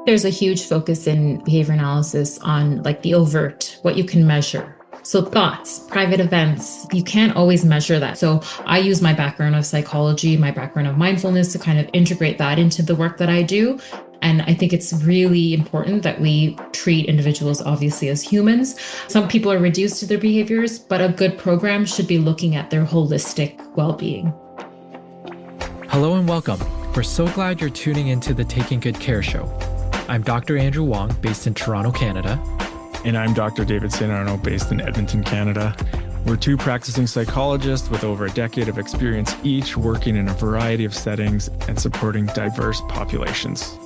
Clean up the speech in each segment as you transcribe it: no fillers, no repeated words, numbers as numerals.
There's a huge focus in behavior analysis on like the overt, what you can measure. So thoughts, private events, you can't always measure that. So I use my background of psychology, my background of mindfulness to kind of integrate that into the work that I do. And I think it's really important that we treat individuals obviously as humans. Some people are reduced to their behaviors, but a good program should be looking at their holistic well-being. Hello and welcome. We're so glad you're tuning into the Taking Good Care show. I'm Dr. Andrew Wong, based in Toronto, Canada. And I'm Dr. David St. Arnaud, based in Edmonton, Canada. We're two practicing psychologists with over a decade of experience each, working in a variety of settings and supporting diverse populations.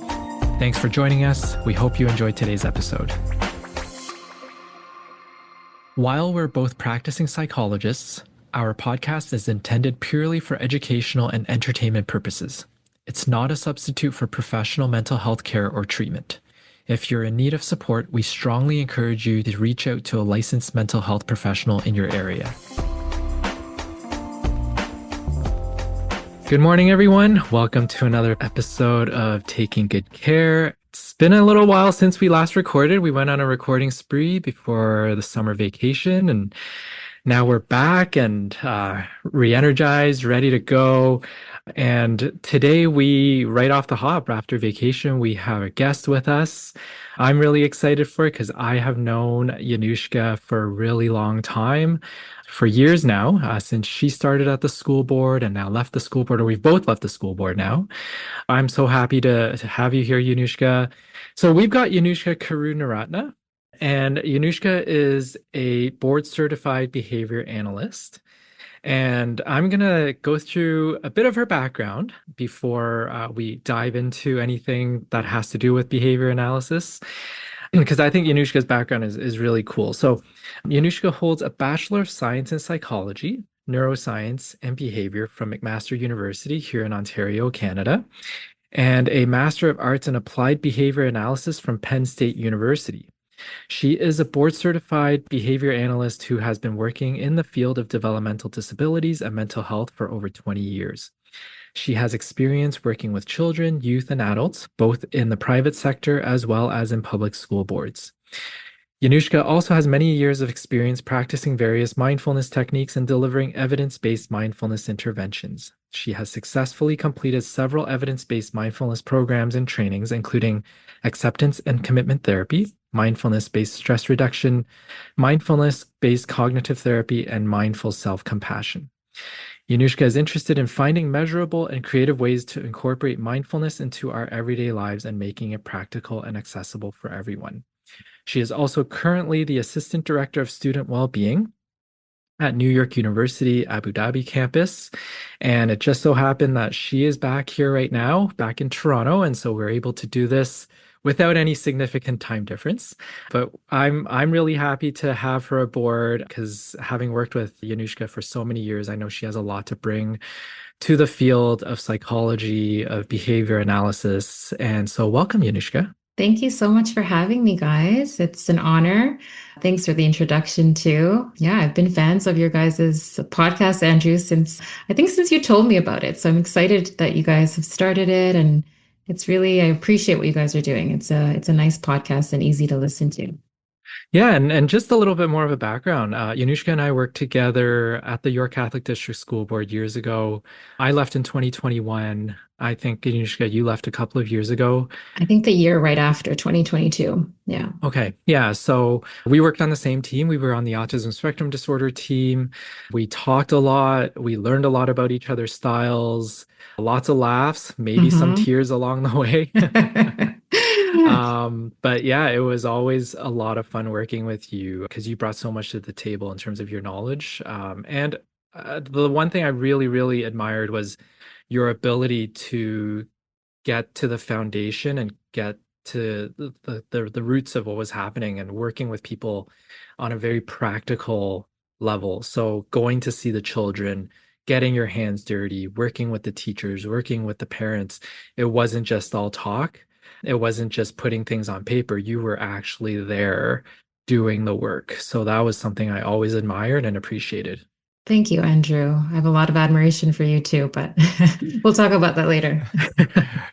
Thanks for joining us. We hope you enjoyed today's episode. While we're both practicing psychologists, our podcast is intended purely for educational and entertainment purposes. It's not a substitute for professional mental health care or treatment. If you're in need of support, we strongly encourage you to reach out to a licensed mental health professional in your area. Good morning, everyone. Welcome to another episode of Taking Good Care. It's been a little while since we last recorded. We went on a recording spree before the summer vacation, and now we're back and re-energized, ready to go. And today right off the hop after vacation, we have a guest with us. I'm really excited for it because I have known Yenushka for a really long time, for years now, since she started at the school board and now left the school board, or we've both left the school board now. I'm so happy to have you here, Yenushka. So we've got Yenushka Karunaratne. And Yenushka is a Board Certified Behaviour Analyst. And I'm going to go through a bit of her background before we dive into anything that has to do with behavior analysis, because I think Yenushka's background is really cool. So Yenushka holds a Bachelor of Science in Psychology, Neuroscience, and Behavior from McMaster University here in Ontario, Canada, and a Master of Arts in Applied Behavior Analysis from Penn State University. She is a board-certified behavior analyst who has been working in the field of developmental disabilities and mental health for over 20 years. She has experience working with children, youth, and adults, both in the private sector as well as in public school boards. Yenushka also has many years of experience practicing various mindfulness techniques and delivering evidence-based mindfulness interventions. She has successfully completed several evidence-based mindfulness programs and trainings, including acceptance and commitment therapy, mindfulness-based stress reduction, mindfulness-based cognitive therapy, and mindful self-compassion. Yenushka is interested in finding measurable and creative ways to incorporate mindfulness into our everyday lives and making it practical and accessible for everyone. She is also currently the Assistant Director of Student Wellbeing at New York University Abu Dhabi campus. And it just so happened that she is back here right now, back in Toronto. And so we're able to do this without any significant time difference. But I'm really happy to have her aboard because having worked with Yenushka for so many years, I know she has a lot to bring to the field of psychology, of behavior analysis. And so welcome, Yenushka. Thank you so much for having me, guys. It's an honor. Thanks for the introduction too. Yeah, I've been fans of your guys' podcast, Andrew, since you told me about it. So I'm excited that you guys have started it, and I appreciate what you guys are doing. It's a nice podcast and easy to listen to. Yeah, and just a little bit more of a background. Yenushka and I worked together at the York Catholic District School Board years ago. I left in 2021. I think, Yenushka, you left a couple of years ago. I think the year right after 2022. Yeah. Okay. Yeah. So we worked on the same team. We were on the autism spectrum disorder team. We talked a lot. We learned a lot about each other's styles, lots of laughs, maybe some tears along the way. But yeah, it was always a lot of fun working with you because you brought so much to the table in terms of your knowledge. And the one thing I really, really admired was your ability to get to the foundation and get to the roots of what was happening and working with people on a very practical level. So going to see the children, getting your hands dirty, working with the teachers, working with the parents. It wasn't just all talk. It wasn't just putting things on paper. You were actually there doing the work. So that was something I always admired and appreciated. Thank you, Andrew. I have a lot of admiration for you too, but we'll talk about that later.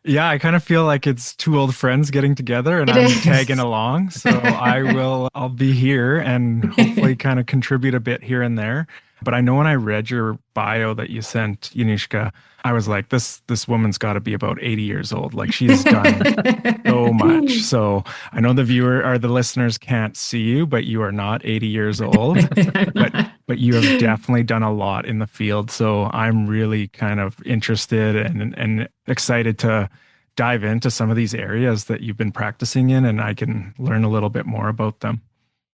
Yeah, I kind of feel like it's two old friends getting together and It I'm tagging is. along. So I'll be here and hopefully kind of contribute a bit here and there. But I know when I read your bio that you sent, Yenushka, I was like, this woman's got to be about 80 years old. Like she's done so much. So I know the viewer or the listeners can't see you, but you are not 80 years old. I'm But not. but you have definitely done a lot in the field. So I'm really kind of interested and excited to dive into some of these areas that you've been practicing in, and I can learn a little bit more about them.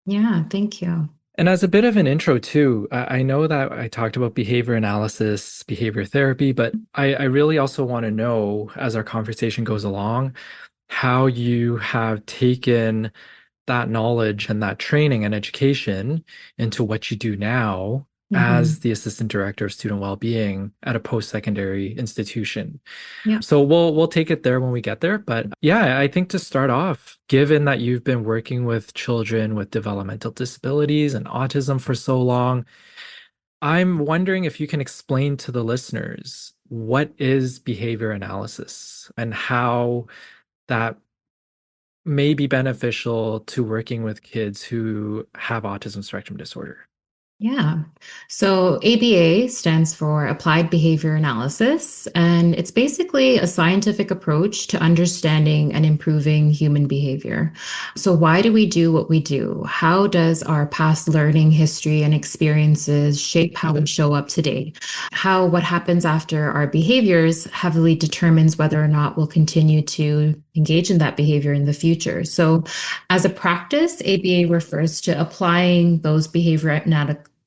Yeah, thank you. And as a bit of an intro too, I know that I talked about behavior analysis, behavior therapy, but I really also want to know as our conversation goes along, how you have taken that knowledge and that training and education into what you do now as Hmm. the assistant director of student well-being at a post-secondary institution. Yeah. So we'll take it there when we get there. But yeah, I think to start off, given that you've been working with children with developmental disabilities and autism for so long, I'm wondering if you can explain to the listeners what is behavior analysis and how that may be beneficial to working with kids who have autism spectrum disorder. Yeah. So ABA stands for Applied Behavior Analysis, and it's basically a scientific approach to understanding and improving human behavior. So, why do we do what we do? How does our past learning history and experiences shape how we show up today? How what happens after our behaviors heavily determines whether or not we'll continue to engage in that behavior in the future. So, as a practice, ABA refers to applying those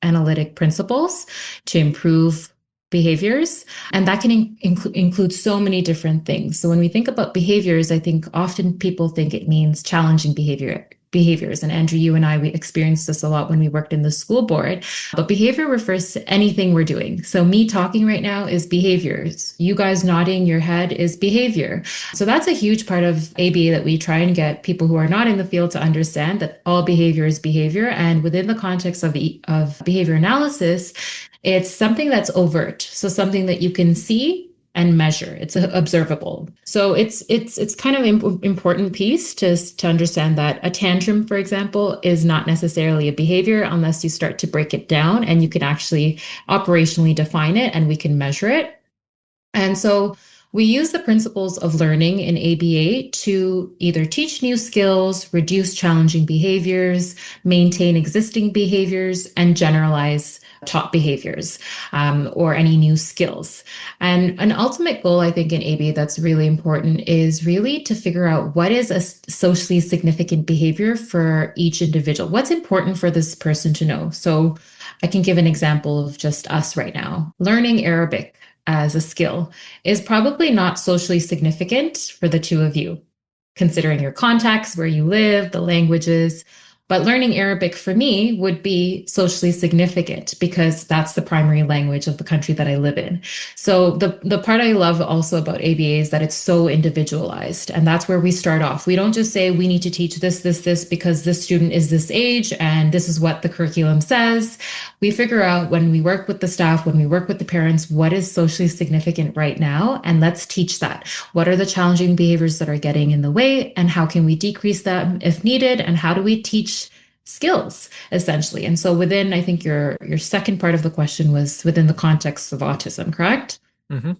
analytic principles to improve behaviors. And that can include so many different things. So when we think about behaviors, I think often people think it means challenging behaviors. And Andrew, you and I, we experienced this a lot when we worked in the school board. But behavior refers to anything we're doing. So me talking right now is behaviors. You guys nodding your head is behavior. So that's a huge part of ABA that we try and get people who are not in the field to understand that all behavior is behavior. And within the context of behavior analysis, it's something that's overt. So something that you can see and measure. It's observable. So it's kind of important piece to understand that a tantrum, for example, is not necessarily a behavior unless you start to break it down and you can actually operationally define it and we can measure it. And so we use the principles of learning in ABA to either teach new skills, reduce challenging behaviors, maintain existing behaviors, and generalize taught behaviors or any new skills. And an ultimate goal, I think, in ABA that's really important is really to figure out what is a socially significant behavior for each individual. What's important for this person to know? So I can give an example of just us right now. Learning Arabic as a skill is probably not socially significant for the two of you, considering your context, where you live, the languages. But learning Arabic for me would be socially significant because that's the primary language of the country that I live in. So the part I love also about ABA is that it's so individualized. And that's where we start off. We don't just say we need to teach this because this student is this age and this is what the curriculum says. We figure out when we work with the staff, when we work with the parents, what is socially significant right now, and let's teach that. What are the challenging behaviors that are getting in the way, and how can we decrease them if needed, and how do we teach skills essentially? And so within, I think your second part of the question was within the context of autism, correct? Mm-hmm.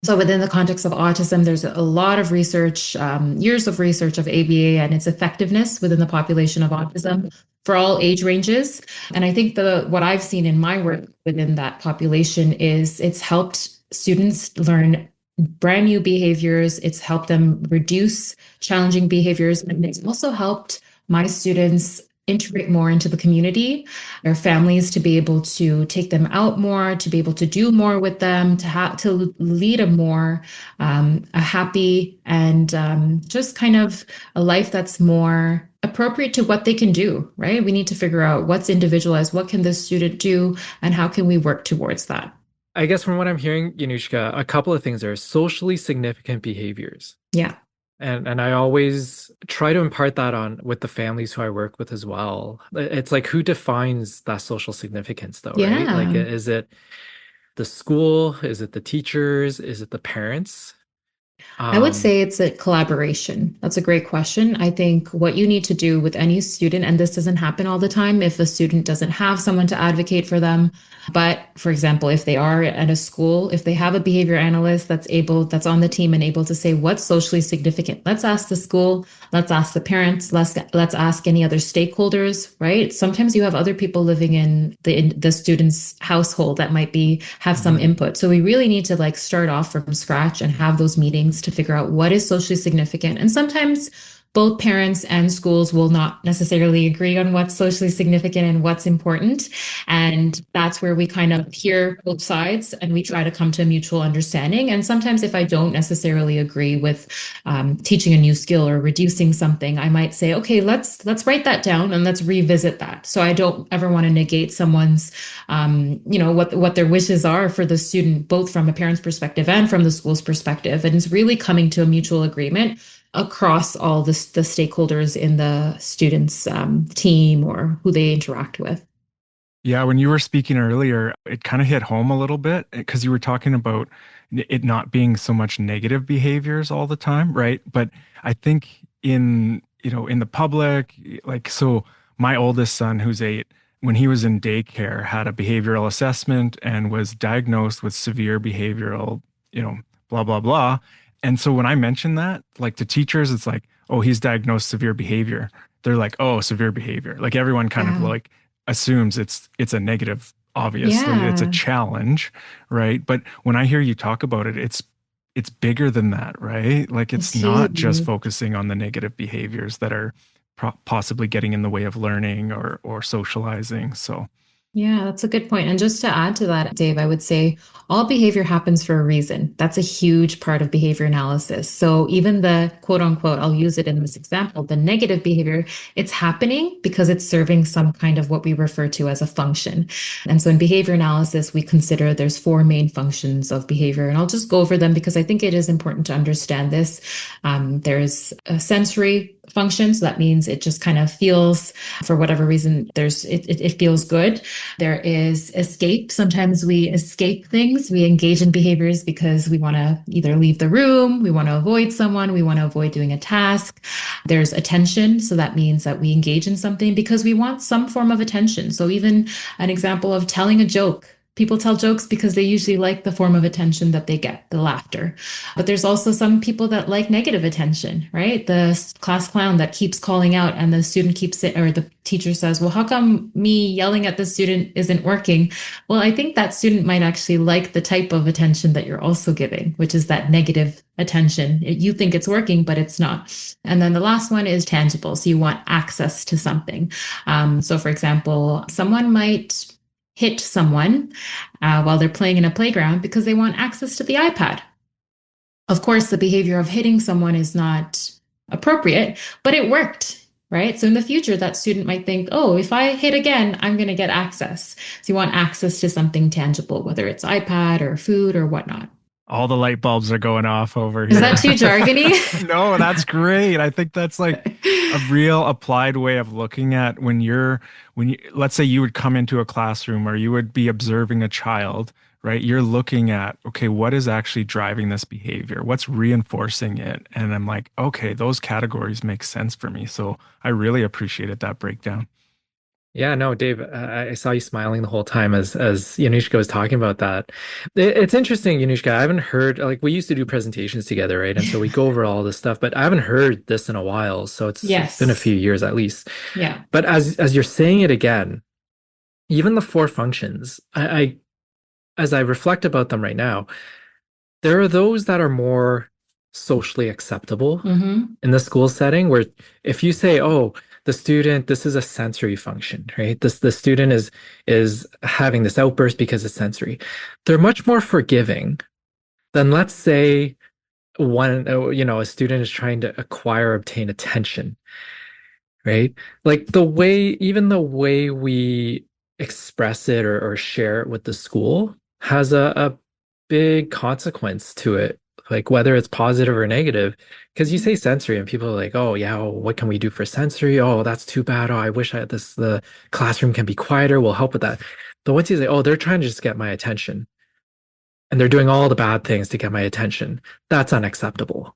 So within the context of autism, there's a lot of research, years of research of ABA and its effectiveness within the population of autism for all age ranges. And I think what I've seen in my work within that population is it's helped students learn brand new behaviors. It's helped them reduce challenging behaviors. And it's also helped my students integrate more into the community, their families to be able to take them out more, to be able to do more with them, to lead a happy and just kind of a life that's more appropriate to what they can do, right? We need to figure out what's individualized, what can this student do, and how can we work towards that? I guess from what I'm hearing, Yanushka, a couple of things are socially significant behaviors. Yeah. And I always try to impart that on with the families who I work with as well. It's like who defines that social significance though, right? Like Yeah. is it the school? Is it the teachers? Is it the parents? I would Um, say it's a collaboration. That's a great question. I think what you need to do with any student, and this doesn't happen all the time if a student doesn't have someone to advocate for them. But for example, if they are at a school, if they have a behavior analyst that's on the team and able to say what's socially significant, let's ask the school, let's ask the parents, let's ask any other stakeholders, right? Sometimes you have other people living in the student's household that might be have some mhm. input. So we really need to like start off from scratch and have those meetings to figure out what is socially significant. And sometimes both parents and schools will not necessarily agree on what's socially significant and what's important. And that's where we kind of hear both sides and we try to come to a mutual understanding. And sometimes, if I don't necessarily agree with teaching a new skill or reducing something, I might say, okay, let's write that down and let's revisit that. So I don't ever want to negate someone's, what their wishes are for the student, both from a parent's perspective and from the school's perspective. And it's really coming to a mutual agreement across all the stakeholders in the students' team or who they interact with. Yeah, when you were speaking earlier, it kind of hit home a little bit because you were talking about it not being so much negative behaviors all the time, right? But I think in the public, like, so my oldest son, who's 8, when he was in daycare, had a behavioral assessment and was diagnosed with severe behavioral, blah, blah, blah. And so when I mention that, like to teachers, it's like, oh, he's diagnosed severe behavior. They're like, oh, severe behavior. Like everyone kind of Yeah. like assumes it's a negative, obviously it's a Yeah. challenge, right? But when I hear you talk about it, it's bigger than that, right? Like It's it's not just huge. focusing on the negative behaviors that are possibly getting in the way of learning or socializing. So Yeah, that's a good point. And just to add to that, Dave, I would say all behavior happens for a reason. That's a huge part of behavior analysis. So even the quote unquote, I'll use it in this example, the negative behavior, it's happening because it's serving some kind of what we refer to as a function. And so in behavior analysis, we consider there's 4 main functions of behavior. And I'll just go over them because I think it is important to understand this. There's a sensory function. So that means it just kind of feels, for whatever reason, it feels good. There is escape. Sometimes we escape things. We engage in behaviors because we want to either leave the room, we want to avoid someone, we want to avoid doing a task. There's attention. So that means that we engage in something because we want some form of attention. So even an example of telling a joke. People tell jokes because they usually like the form of attention that they get, the laughter. But there's also some people that like negative attention, right? The class clown that keeps calling out and the student keeps it, or the teacher says, well, how come me yelling at the student isn't working? Well, I think that student might actually like the type of attention that you're also giving, which is that negative attention. You think it's working, but it's not. And then the last one is tangible. So you want access to something. So, for example, someone might hit someone while they're playing in a playground because they want access to the iPad. Of course, the behavior of hitting someone is not appropriate, but it worked, right? So in the future, that student might think, oh, if I hit again, I'm going to get access. So you want access to something tangible, whether it's iPad or food or whatnot. all the light bulbs are going off over Is that here. too jargony? No, that's great. I think that's like a real applied way of looking at when you let's say you would come into a classroom or you would be observing a child, right? You're looking at, okay, what is actually driving this behavior? What's reinforcing it? And I'm like, okay, those categories make sense for me. So I really appreciated that breakdown. Yeah, no, Dave, I saw you smiling the whole time as Yanushka was talking about that. It's interesting, Yanushka. I haven't heard, like, we used to do presentations together, right? And so we go over all this stuff, but I haven't heard this in a while. So it's been a Yes. few years at least. Yeah. But as you're saying it again, even the 4 functions, as I reflect about them right now, there are those that are more socially acceptable Hmm. in the school setting where if you say, oh, the student, this is a sensory function, right? The student is having this outburst because it's sensory. They're much more forgiving than let's say a student is trying to acquire, obtain attention, right? Like even the way we express it or share it with the school has a big consequence to it, like whether it's positive or negative. Because you say sensory and people are like, oh yeah, well, what can we do for sensory? Oh, that's too bad. Oh, I wish the classroom can be quieter. We'll help with that. But once you say, oh, they're trying to just get my attention, and they're doing all the bad things to get my attention. That's unacceptable.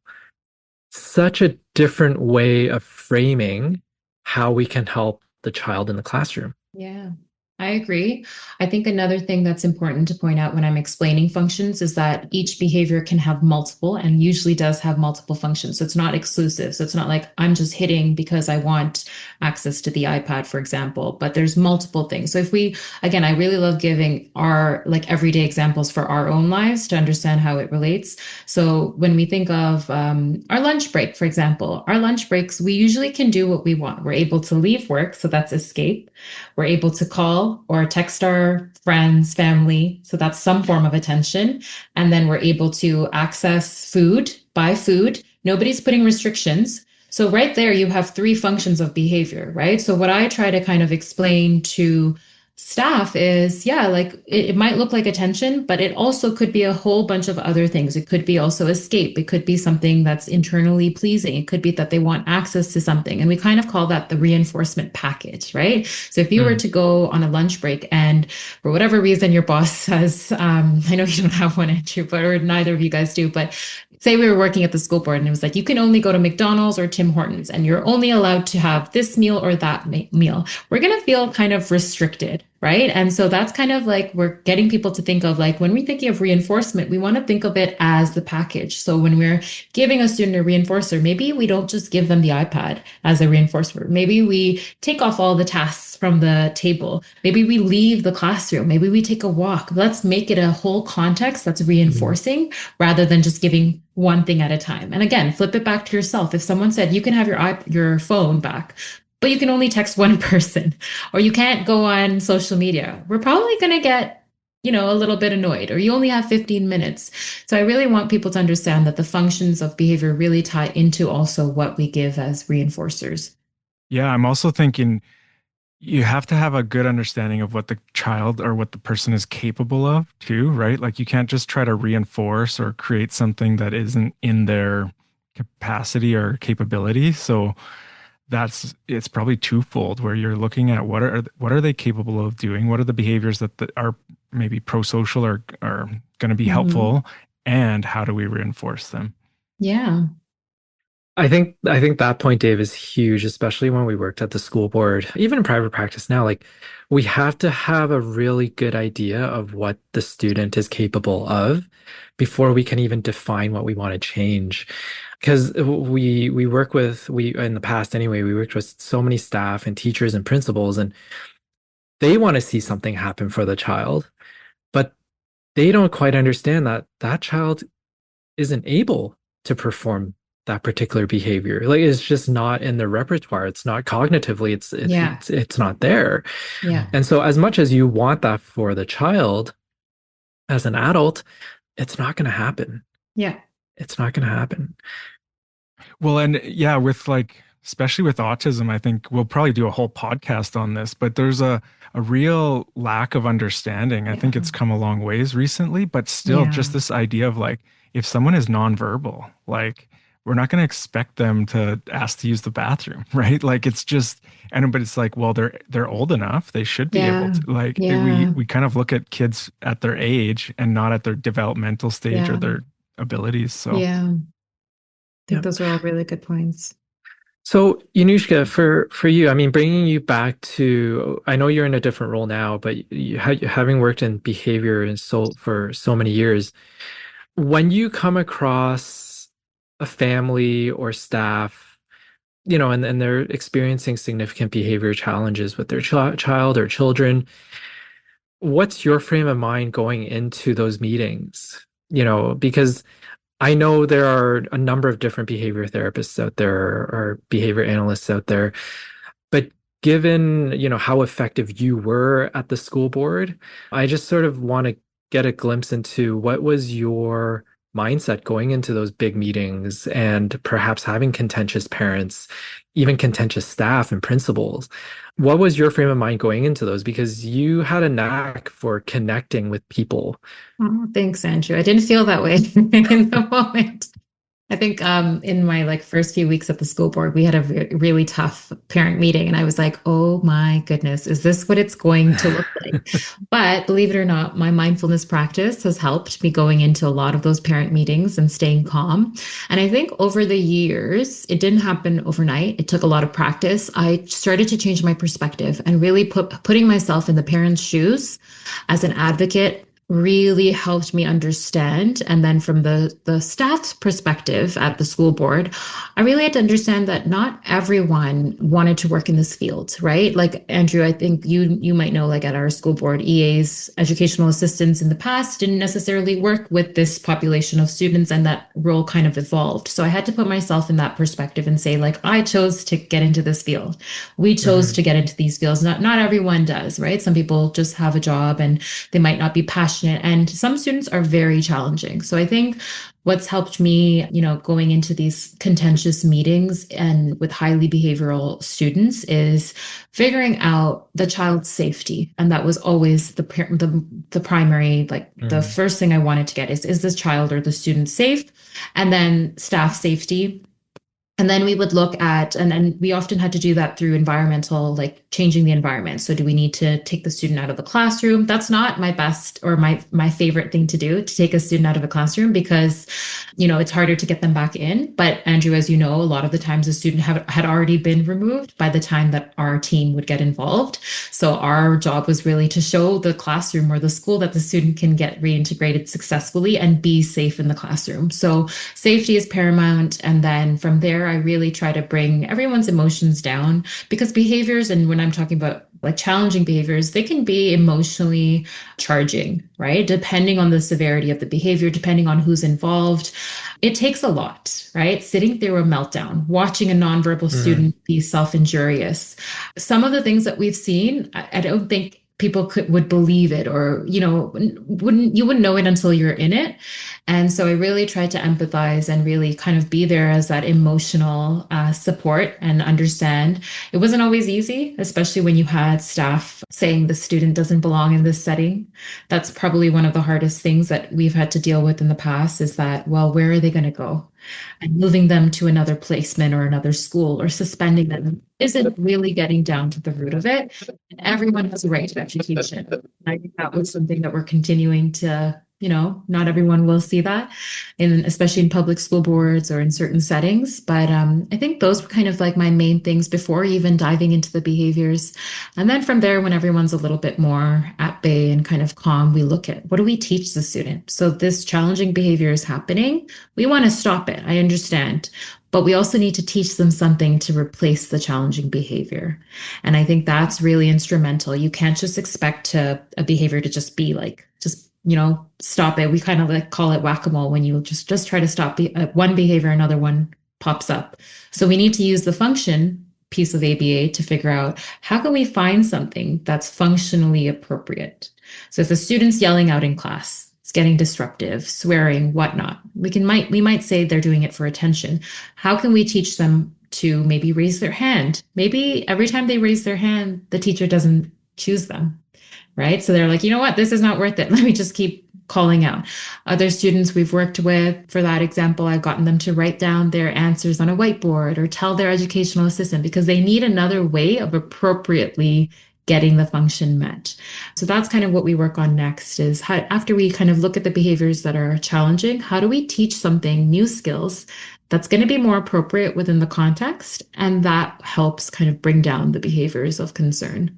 Such a different way of framing how we can help the child in the classroom. Yeah, I agree. I think another thing that's important to point out when I'm explaining functions is that each behavior can have multiple and usually does have multiple functions. So it's not exclusive. So it's not like I'm just hitting because I want access to the iPad, for example, but there's multiple things. So if we, again, I really love giving our like everyday examples for our own lives to understand how it relates. So when we think of our lunch break, for example, our lunch breaks, we usually can do what we want. We're able to leave work. So that's escape. We're able to call or text our friends, family. So that's some form of attention. And then we're able to access food, buy food. Nobody's putting restrictions. So right there, you have three functions of behavior, right? So what I try to kind of explain to staff is, yeah, like it might look like attention, but it also could be a whole bunch of other things. It could be also escape. It could be something that's internally pleasing. It could be that they want access to something. And we kind of call that the reinforcement package, right? So if you were to go on a lunch break and for whatever reason your boss says, I know you don't have one, Andrew, but or neither of you guys do, but say we were working at the school board and it was like, you can only go to McDonald's or Tim Hortons and you're only allowed to have this meal or that meal. We're going to feel kind of restricted, right? And so that's kind of like we're getting people to think of like when we're thinking of reinforcement, we want to think of it as the package. So when we're giving a student a reinforcer, maybe we don't just give them the iPad as a reinforcer. Maybe we take off all the tasks from the table. Maybe we leave the classroom. Maybe we take a walk. Let's make it a whole context that's reinforcing rather than just giving one thing at a time. And again, flip it back to yourself. If someone said you can have your phone back, but you can only text one person or you can't go on social media, we're probably going to get, a little bit annoyed, or you only have 15 minutes. So I really want people to understand that the functions of behavior really tie into also what we give as reinforcers. Yeah, I'm also thinking you have to have a good understanding of what the child or what the person is capable of too, right? Like you can't just try to reinforce or create something that isn't in their capacity or capability. So it's probably twofold where you're looking at what are they capable of doing? What are the behaviors that are maybe pro-social or are going to be helpful, and how do we reinforce them? Yeah. I think that point, Dave, is huge, especially when we worked at the school board, even in private practice now. Like we have to have a really good idea of what the student is capable of before we can even define what we want to change. Because we work with in the past anyway, we worked with so many staff and teachers and principals, and they want to see something happen for the child, but they don't quite understand that that child isn't able to perform that particular behavior. Like it's just not in their repertoire. It's not cognitively, it's not there. Yeah. And so as much as you want that for the child, as an adult, it's not going to happen. Yeah. It's not going to happen. Well, and yeah, with like, especially with autism, I think we'll probably do a whole podcast on this, but there's a real lack of understanding. I think it's come a long ways recently, but still just this idea of like, if someone is nonverbal, like we're not going to expect them to ask to use the bathroom, right? Like it's just, but it's like, well, they're old enough. They should be able to, like, we kind of look at kids at their age and not at their developmental stage or their abilities. So yeah. I think those are all really good points. So, Yenushka, for you, I mean, bringing you back to, I know you're in a different role now, but having worked in behavior and for so many years, when you come across a family or staff, and they're experiencing significant behavior challenges with their child or children, what's your frame of mind going into those meetings? Because I know there are a number of different behavior therapists out there or behavior analysts out there, but given, how effective you were at the school board, I just sort of want to get a glimpse into what was your mindset going into those big meetings and perhaps having contentious parents, even contentious staff and principals. What was your frame of mind going into those? Because you had a knack for connecting with people. Oh, thanks, Andrew. I didn't feel that way in the moment. I think in my like first few weeks at the school board, we had a really tough parent meeting, and I was like, "Oh my goodness, is this what it's going to look like?" But believe it or not, my mindfulness practice has helped me going into a lot of those parent meetings and staying calm. And I think over the years, it didn't happen overnight. It took a lot of practice. I started to change my perspective and really putting myself in the parents' shoes as an advocate really helped me understand. And then from the staff's perspective at the school board, I really had to understand that not everyone wanted to work in this field, right? Like Andrew, I think you might know, like at our school board, EAs, educational assistants in the past didn't necessarily work with this population of students, and that role kind of evolved. So I had to put myself in that perspective and say, like, I chose to get into this field. We chose to get into these fields. Not everyone does, right? Some people just have a job and they might not be passionate, and some students are very challenging. So I think what's helped me, going into these contentious meetings and with highly behavioral students is figuring out the child's safety. And that was always the primary, like the first thing I wanted to get is this child or the student safe? And then staff safety. And then we would look at, and we often had to do that through environmental, like changing the environment. So do we need to take the student out of the classroom? That's not my best or my favorite thing to do, to take a student out of a classroom, because, it's harder to get them back in. But Andrew, as you know, a lot of the times the student had already been removed by the time that our team would get involved. So our job was really to show the classroom or the school that the student can get reintegrated successfully and be safe in the classroom. So safety is paramount. And then from there, I really try to bring everyone's emotions down, because behaviors, and when I'm talking about like challenging behaviors, they can be emotionally charging, right? Depending on the severity of the behavior, depending on who's involved. It takes a lot, right? Sitting through a meltdown, watching a nonverbal student be self-injurious. Some of the things that we've seen, I don't think people would believe it, or you wouldn't know it until you're in it. And so I really tried to empathize and really kind of be there as that emotional support and understand. It wasn't always easy, especially when you had staff saying the student doesn't belong in this setting. That's probably one of the hardest things that we've had to deal with in the past, is that, well, where are they going to go? And moving them to another placement or another school or suspending them isn't really getting down to the root of it. And everyone has a right to education. And I think that was something that we're continuing to, not everyone will see that, especially in public school boards or in certain settings. But I think those were kind of like my main things before even diving into the behaviors. And then from there, when everyone's a little bit more at bay and kind of calm, we look at, what do we teach the student? So this challenging behavior is happening. We want to stop it. I understand. But we also need to teach them something to replace the challenging behavior. And I think that's really instrumental. You can't just expect a behavior to just be like, stop it. We kind of like call it whack-a-mole. When you just try to stop one behavior, another one pops up. So we need to use the function piece of ABA to figure out, how can we find something that's functionally appropriate? So if a student's yelling out in class, it's getting disruptive, swearing, whatnot, we might say they're doing it for attention. How can we teach them to maybe raise their hand? Maybe every time they raise their hand, the teacher doesn't choose them, right? So they're like, you know what, this is not worth it. Let me just keep calling out. Other students we've worked with, for that example, I've gotten them to write down their answers on a whiteboard or tell their educational assistant, because they need another way of appropriately getting the function met. So that's kind of what we work on next, is how, after we kind of look at the behaviors that are challenging, how do we teach something, new skills, that's going to be more appropriate within the context? And that helps kind of bring down the behaviors of concern.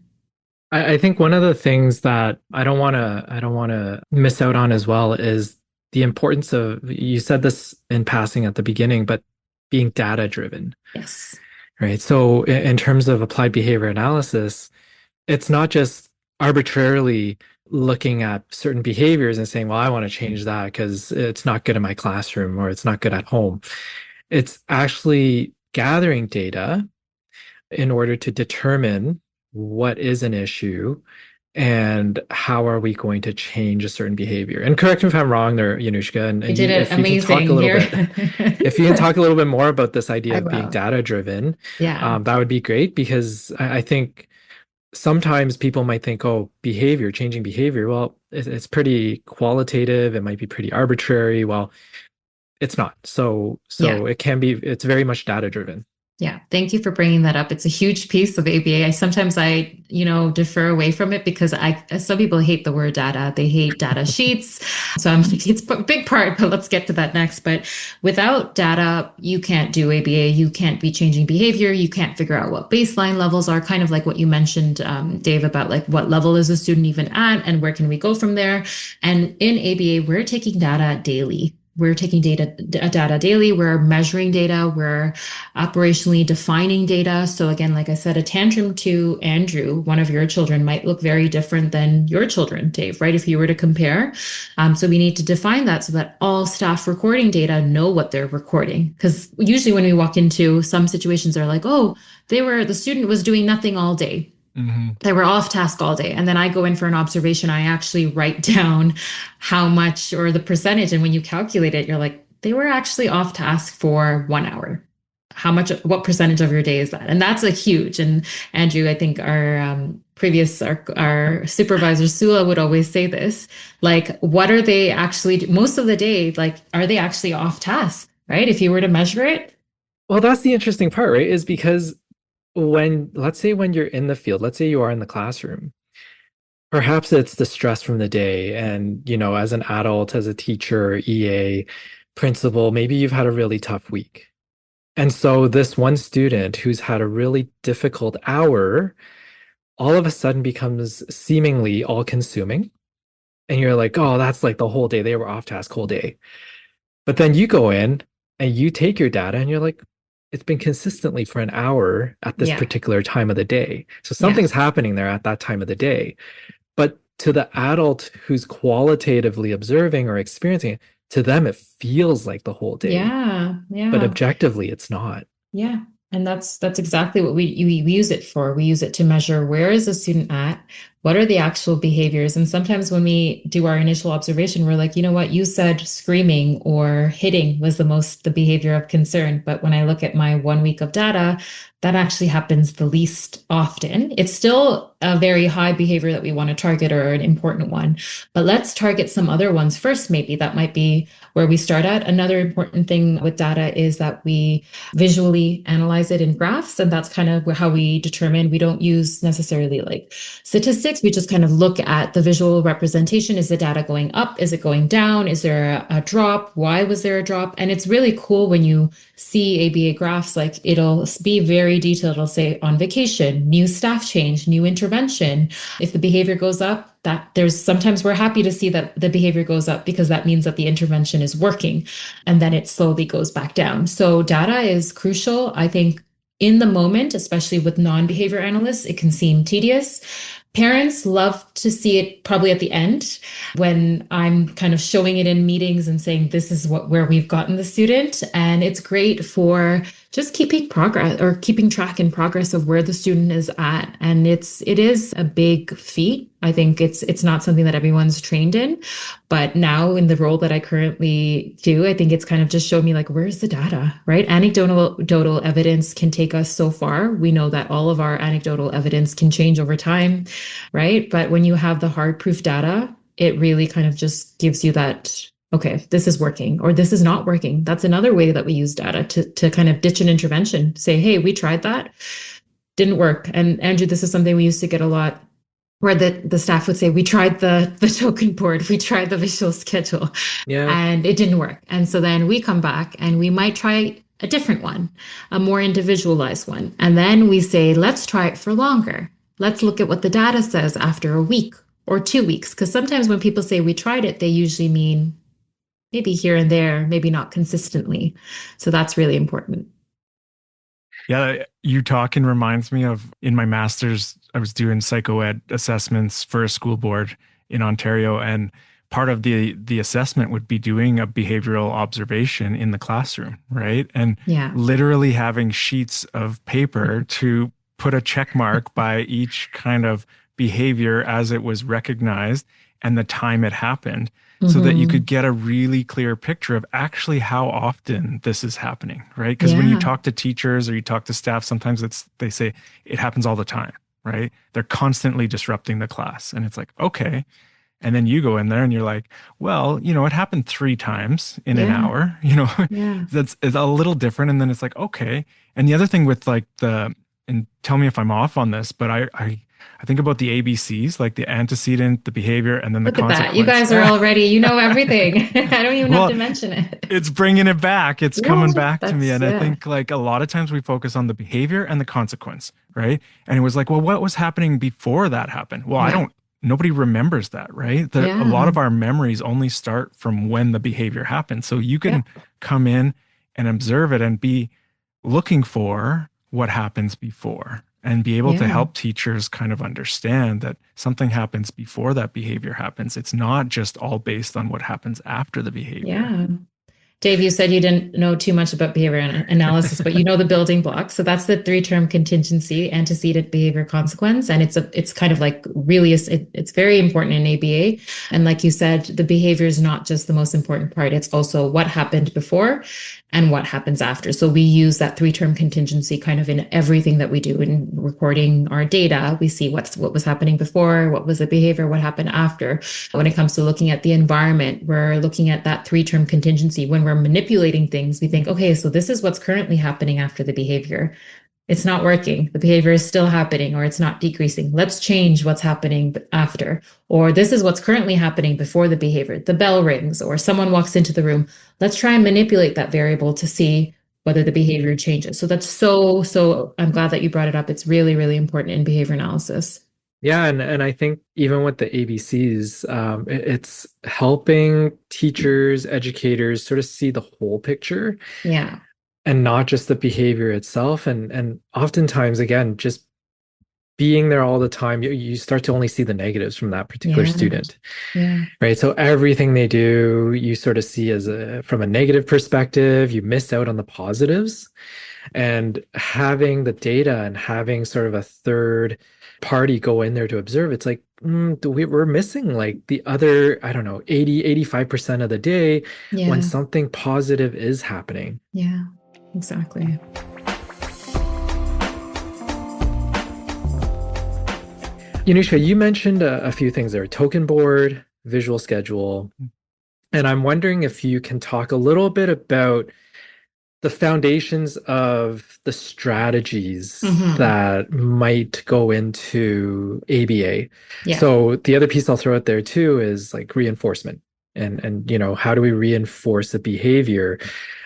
I think one of the things that I don't want to miss out on as well is the importance of, you said this in passing at the beginning, but being data driven. Yes. Right. So in terms of applied behavior analysis, it's not just arbitrarily looking at certain behaviors and saying, well, I want to change that because it's not good in my classroom or it's not good at home. It's actually gathering data in order to determine what is an issue and how are we going to change a certain behavior. And correct me if I'm wrong there, Yenushka, and You did it if you can talk a amazing little here. bit, if you can talk a little bit more about this idea I of being will. data driven, Yeah. that would be great, because I think sometimes people might think, oh, behavior, changing behavior, well, it's pretty qualitative. It might be pretty arbitrary. Well, it's not. So Yeah. it's very much data driven. Yeah, thank you for bringing that up. It's a huge piece of ABA. Sometimes I, defer away from it because some people hate the word data. They hate data sheets. So I'm like, it's a big part, but let's get to that next. But without data, you can't do ABA. You can't be changing behavior. You can't figure out what baseline levels are, kind of like what you mentioned, Dave, about like what level is a student even at and where can we go from there. And in ABA, we're taking data daily. We're taking data daily. We're measuring data. We're operationally defining data. So again, like I said, a tantrum to Andrew, one of your children, might look very different than your children, Dave, right? If you were to compare. So we need to define that so that all staff recording data know what they're recording. Because usually when we walk into some situations, they're like, oh, the student was doing nothing all day. Mm-hmm. They were off task all day. And then I go in for an observation. I actually write down how much or the percentage. And when you calculate it, you're like, they were actually off task for 1 hour. What percentage of your day is that? And that's a huge. And Andrew, I think our supervisor, Sula, would always say this, like, what are they actually, most of the day, like, are they actually off task, right? If you were to measure it. Well, that's the interesting part, right? Is because let's say when you're in the field, let's say you are in the classroom, perhaps it's the stress from the day. And, as an adult, as a teacher, EA, principal, maybe you've had a really tough week. And so this one student who's had a really difficult hour all of a sudden becomes seemingly all consuming. And you're like, oh, that's like the whole day. They were off task whole day. But then you go in and you take your data and you're like, it's been consistently for an hour at this Yeah. particular time of the day. So something's happening there at that time of the day. But to the adult who's qualitatively observing or experiencing it, to them, it feels like the whole day. Yeah. But objectively, it's not. Yeah. And that's exactly what we use it for. We use it to measure where is the student at? What are the actual behaviors? And sometimes when we do our initial observation, we're like, you know what, you said screaming or hitting was the behavior of concern. But when I look at my 1 week of data, that actually happens the least often. It's still a very high behavior that we want to target or an important one. But let's target some other ones first, maybe. That might be where we start at. Another important thing with data is that we visually analyze it in graphs. And that's kind of how we determine. We don't use necessarily like statistics. We just kind of look at the visual representation. Is the data going up? Is it going down? Is there a drop? Why was there a drop? And it's really cool when you see ABA graphs, like it'll be very detailed. It'll say on vacation, new staff change, new intervention. If the behavior goes up, sometimes we're happy to see that the behavior goes up because that means that the intervention is working, and then it slowly goes back down. So data is crucial. I think in the moment, especially with non-behavior analysts, it can seem tedious. Parents love to see it probably at the end when I'm kind of showing it in meetings and saying, this is where we've gotten the student. And it's great for just keeping progress or keeping track and progress of where the student is at. And it is a big feat. I think it's not something that everyone's trained in, but now in the role that I currently do, I think it's kind of just showed me like, where's the data, right? Anecdotal evidence can take us so far. We know that all of our anecdotal evidence can change over time, right? But when you have the hard proof data, it really kind of just gives you that, okay, this is working or this is not working. That's another way that we use data to kind of ditch an intervention, say, hey, we tried that, didn't work. And Andrew, this is something we used to get a lot where the staff would say, we tried the token board, we tried the visual schedule, and it didn't work. And so then we come back and we might try a different one, a more individualized one. And then we say, let's try it for longer. Let's look at what the data says after a week or 2 weeks. Because sometimes when people say we tried it, they usually mean maybe here and there, maybe not consistently. So that's really important. Yeah, you talking reminds me of in my master's, I was doing psychoed assessments for a school board in Ontario. And part of the assessment would be doing a behavioral observation in the classroom, right? And literally having sheets of paper to put a check mark by each kind of behavior as it was recognized and the time it happened. So that you could get a really clear picture of actually how often this is happening, right? Because when you talk to teachers or you talk to staff, sometimes they say it happens all the time, right? They're constantly disrupting the class. And it's like, okay, And then you go in there and you're like, well, it happened 3 times in an Yeah. hour, Yeah. it's a little different. And then it's like, okay. And the other thing with like and tell me if I'm off on this, but I think about the ABCs, like the antecedent, the behavior, and then the Look at that. You consequence. guys are already, you know everything. I don't even have Well, to mention it. it's bringing it back. It's Yeah, coming back to me. that's, And I yeah. think like a lot of times we focus on the behavior and the consequence, right? And it was like, well, what was happening before that happened? Well, Yeah. nobody remembers that, right? A lot Yeah. of our memories only start from when the behavior happened. So you Yeah. can come in and observe it and be looking for what happens before and be able to Yeah. help teachers kind of understand that something happens before that behavior happens. It's not just all based on what happens after the behavior. Yeah. Dave, you said you didn't know too much about behavior analysis, but you know the building blocks. So that's the three-term contingency, antecedent, behavior, consequence, and it's kind of like really it's very important in ABA. And like you said, the behavior is not just the most important part; it's also what happened before and what happens after. So we use that three-term contingency kind of in everything that we do in recording our data. We see what was happening before, what was the behavior, what happened after. When it comes to looking at the environment, we're looking at that three-term contingency. When we're manipulating things, we think, okay, so this is what's currently happening after the behavior. It's not working. The behavior is still happening or it's not decreasing. Let's change what's happening after. Or this is what's currently happening before the behavior. The bell rings or someone walks into the room. Let's try and manipulate that variable to see whether the behavior changes. So that's so I'm glad that you brought it up. It's really, really important in behavior analysis. Yeah, and I think even with the ABCs, it's helping teachers, educators sort of see the whole picture Yeah. and not just the behavior itself. And oftentimes, again, just being there all the time, you start to only see the negatives from that particular Yeah. student, Yeah. right? So everything they do, you sort of see as from a negative perspective, you miss out on the positives. And having the data and having sort of a third party go in there to observe, it's like, we're missing like the other, I don't know, 85% of the day when Yeah. something positive is happening. Yeah. Exactly. Yenushka, you mentioned a few things there, token board, visual schedule. And I'm wondering if you can talk a little bit about the foundations of the strategies Mm-hmm. that might go into ABA. Yeah. So the other piece I'll throw out there too is like reinforcement and how do we reinforce a behavior?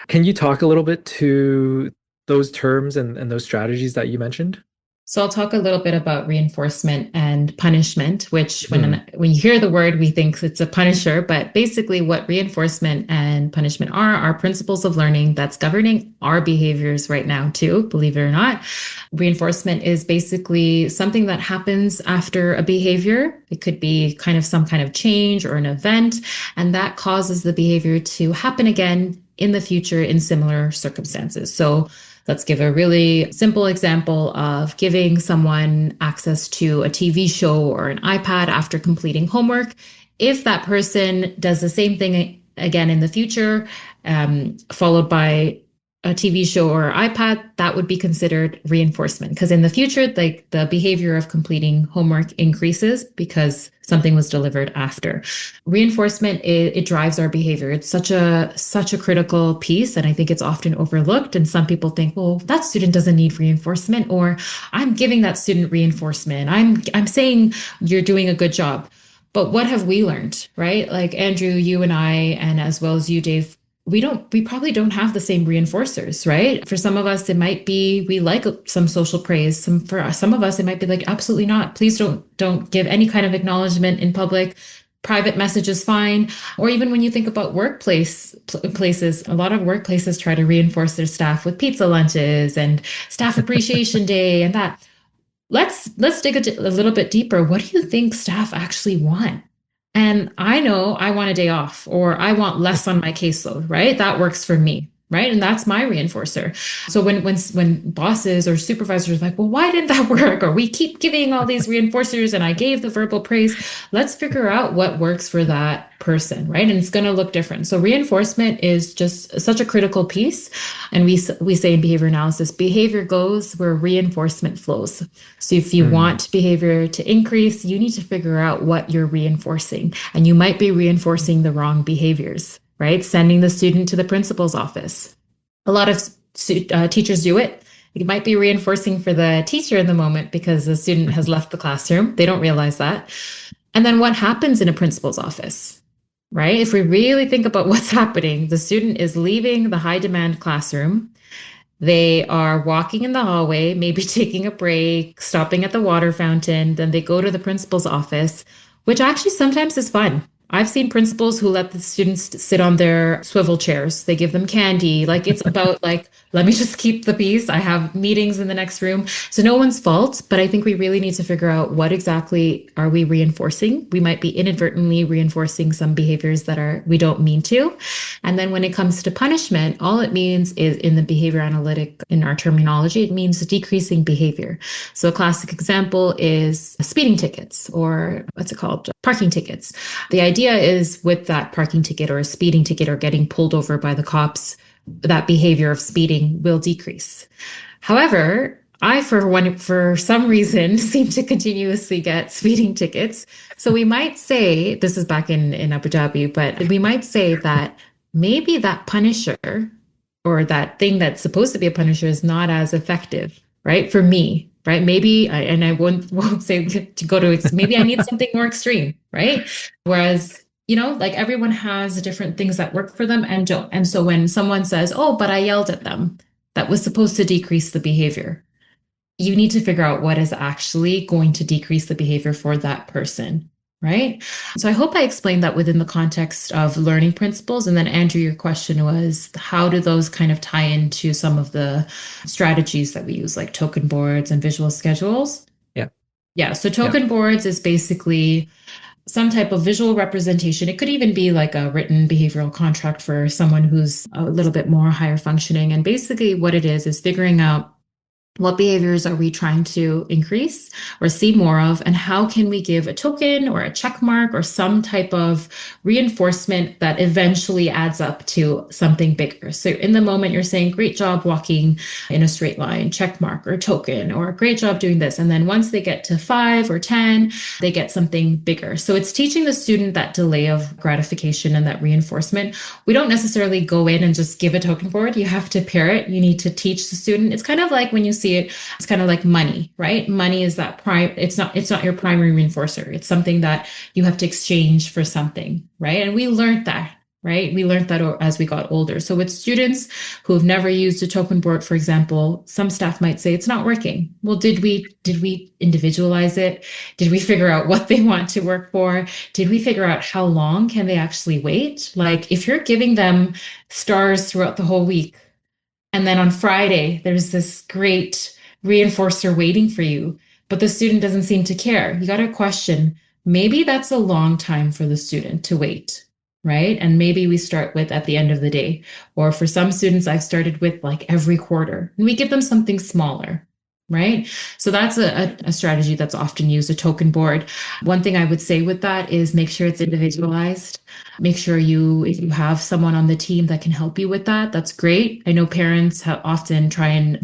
Can you talk a little bit to those terms and those strategies that you mentioned? So I'll talk a little bit about reinforcement and punishment, which Hmm. when you hear the word, we think it's a punisher, but basically what reinforcement and punishment are principles of learning that's governing our behaviors right now too, believe it or not. Reinforcement is basically something that happens after a behavior. It could be kind of some kind of change or an event, and that causes the behavior to happen again in the future in similar circumstances. So let's give a really simple example of giving someone access to a TV show or an iPad after completing homework. If that person does the same thing again in the future, followed by a TV show or iPad, that would be considered reinforcement. Because in the future, like the behavior of completing homework increases because something was delivered after. Reinforcement, it drives our behavior. It's such a critical piece, and I think it's often overlooked. And some people think, well, that student doesn't need reinforcement, or I'm giving that student reinforcement. I'm saying you're doing a good job. But what have we learned, right? Like Andrew, you and I, and as well as you, Dave, we probably don't have the same reinforcers, right? For some of us it might be we like some social praise. For some of us it might be like absolutely not. Please don't give any kind of acknowledgement in public. Private message is fine. Or even when you think about places, a lot of workplaces try to reinforce their staff with pizza lunches and staff appreciation day and that. Let's dig a little bit deeper. What do you think staff actually want? And I know I want a day off or I want less on my caseload, right? That works for me. right? And that's my reinforcer. So when bosses or supervisors are like, well, why didn't that work? Or we keep giving all these reinforcers and I gave the verbal praise, let's figure out what works for that person, right? And it's going to look different. So reinforcement is just such a critical piece. And we say in behavior analysis, behavior goes where reinforcement flows. So if you want behavior to increase, you need to figure out what you're reinforcing. And you might be reinforcing the wrong behaviors, right? Sending the student to the principal's office. A lot of teachers do it. It might be reinforcing for the teacher in the moment because the student has left the classroom. They don't realize that. And then what happens in a principal's office, right? If we really think about what's happening, the student is leaving the high demand classroom. They are walking in the hallway, maybe taking a break, stopping at the water fountain. Then they go to the principal's office, which actually sometimes is fun. I've seen principals who let the students sit on their swivel chairs. They give them candy. Like it's about like, let me just keep the peace. I have meetings in the next room. So no one's fault, but I think we really need to figure out what exactly are we reinforcing. We might be inadvertently reinforcing some behaviors that we don't mean to. And then when it comes to punishment, all it means is in the behavior analytic, in our terminology, it means decreasing behavior. So a classic example is speeding tickets or what's it called? Parking tickets. The idea is with that parking ticket or a speeding ticket or getting pulled over by the cops, that behavior of speeding will decrease. However, I, for some reason, seem to continuously get speeding tickets. So we might say, this is back in Abu Dhabi, but we might say that maybe that punisher or that thing that's supposed to be a punisher is not as effective, right? For me, right? Maybe, and I won't say to go to, maybe I need something more extreme, right? Whereas, like everyone has different things that work for them and don't. And so when someone says, oh, but I yelled at them, that was supposed to decrease the behavior. You need to figure out what is actually going to decrease the behavior for that person, right? So I hope I explained that within the context of learning principles. And then Andrew, your question was, how do those kind of tie into some of the strategies that we use, like token boards and visual schedules? Yeah. Yeah. So token boards is basically some type of visual representation. It could even be like a written behavioral contract for someone who's a little bit more higher functioning. And basically what it is figuring out what behaviors are we trying to increase or see more of, and how can we give a token or a check mark or some type of reinforcement that eventually adds up to something bigger. So in the moment you're saying, great job walking in a straight line, check mark or token, or great job doing this. And then once they get to 5 or 10, they get something bigger. So it's teaching the student that delay of gratification and that reinforcement. We don't necessarily go in and just give a token board. You have to pair it. You need to teach the student. It's kind of like when you see it, it's kind of like money, right? Money is that it's not your primary reinforcer. It's something that you have to exchange for something, right? And we learned that, right? We learned that as we got older. So with students who have never used a token board, for example, some staff might say it's not working. Well, did we individualize it? Did we figure out what they want to work for? Did we figure out how long can they actually wait? Like if you're giving them stars throughout the whole week, and then on Friday, there's this great reinforcer waiting for you, but the student doesn't seem to care. You got to question, maybe that's a long time for the student to wait, right? And maybe we start with at the end of the day. Or for some students, I've started with like every quarter, and we give them something smaller, right? So that's a strategy that's often used, a token board. One thing I would say with that is make sure it's individualized. Make sure if you have someone on the team that can help you with that, that's great. I know parents often try and,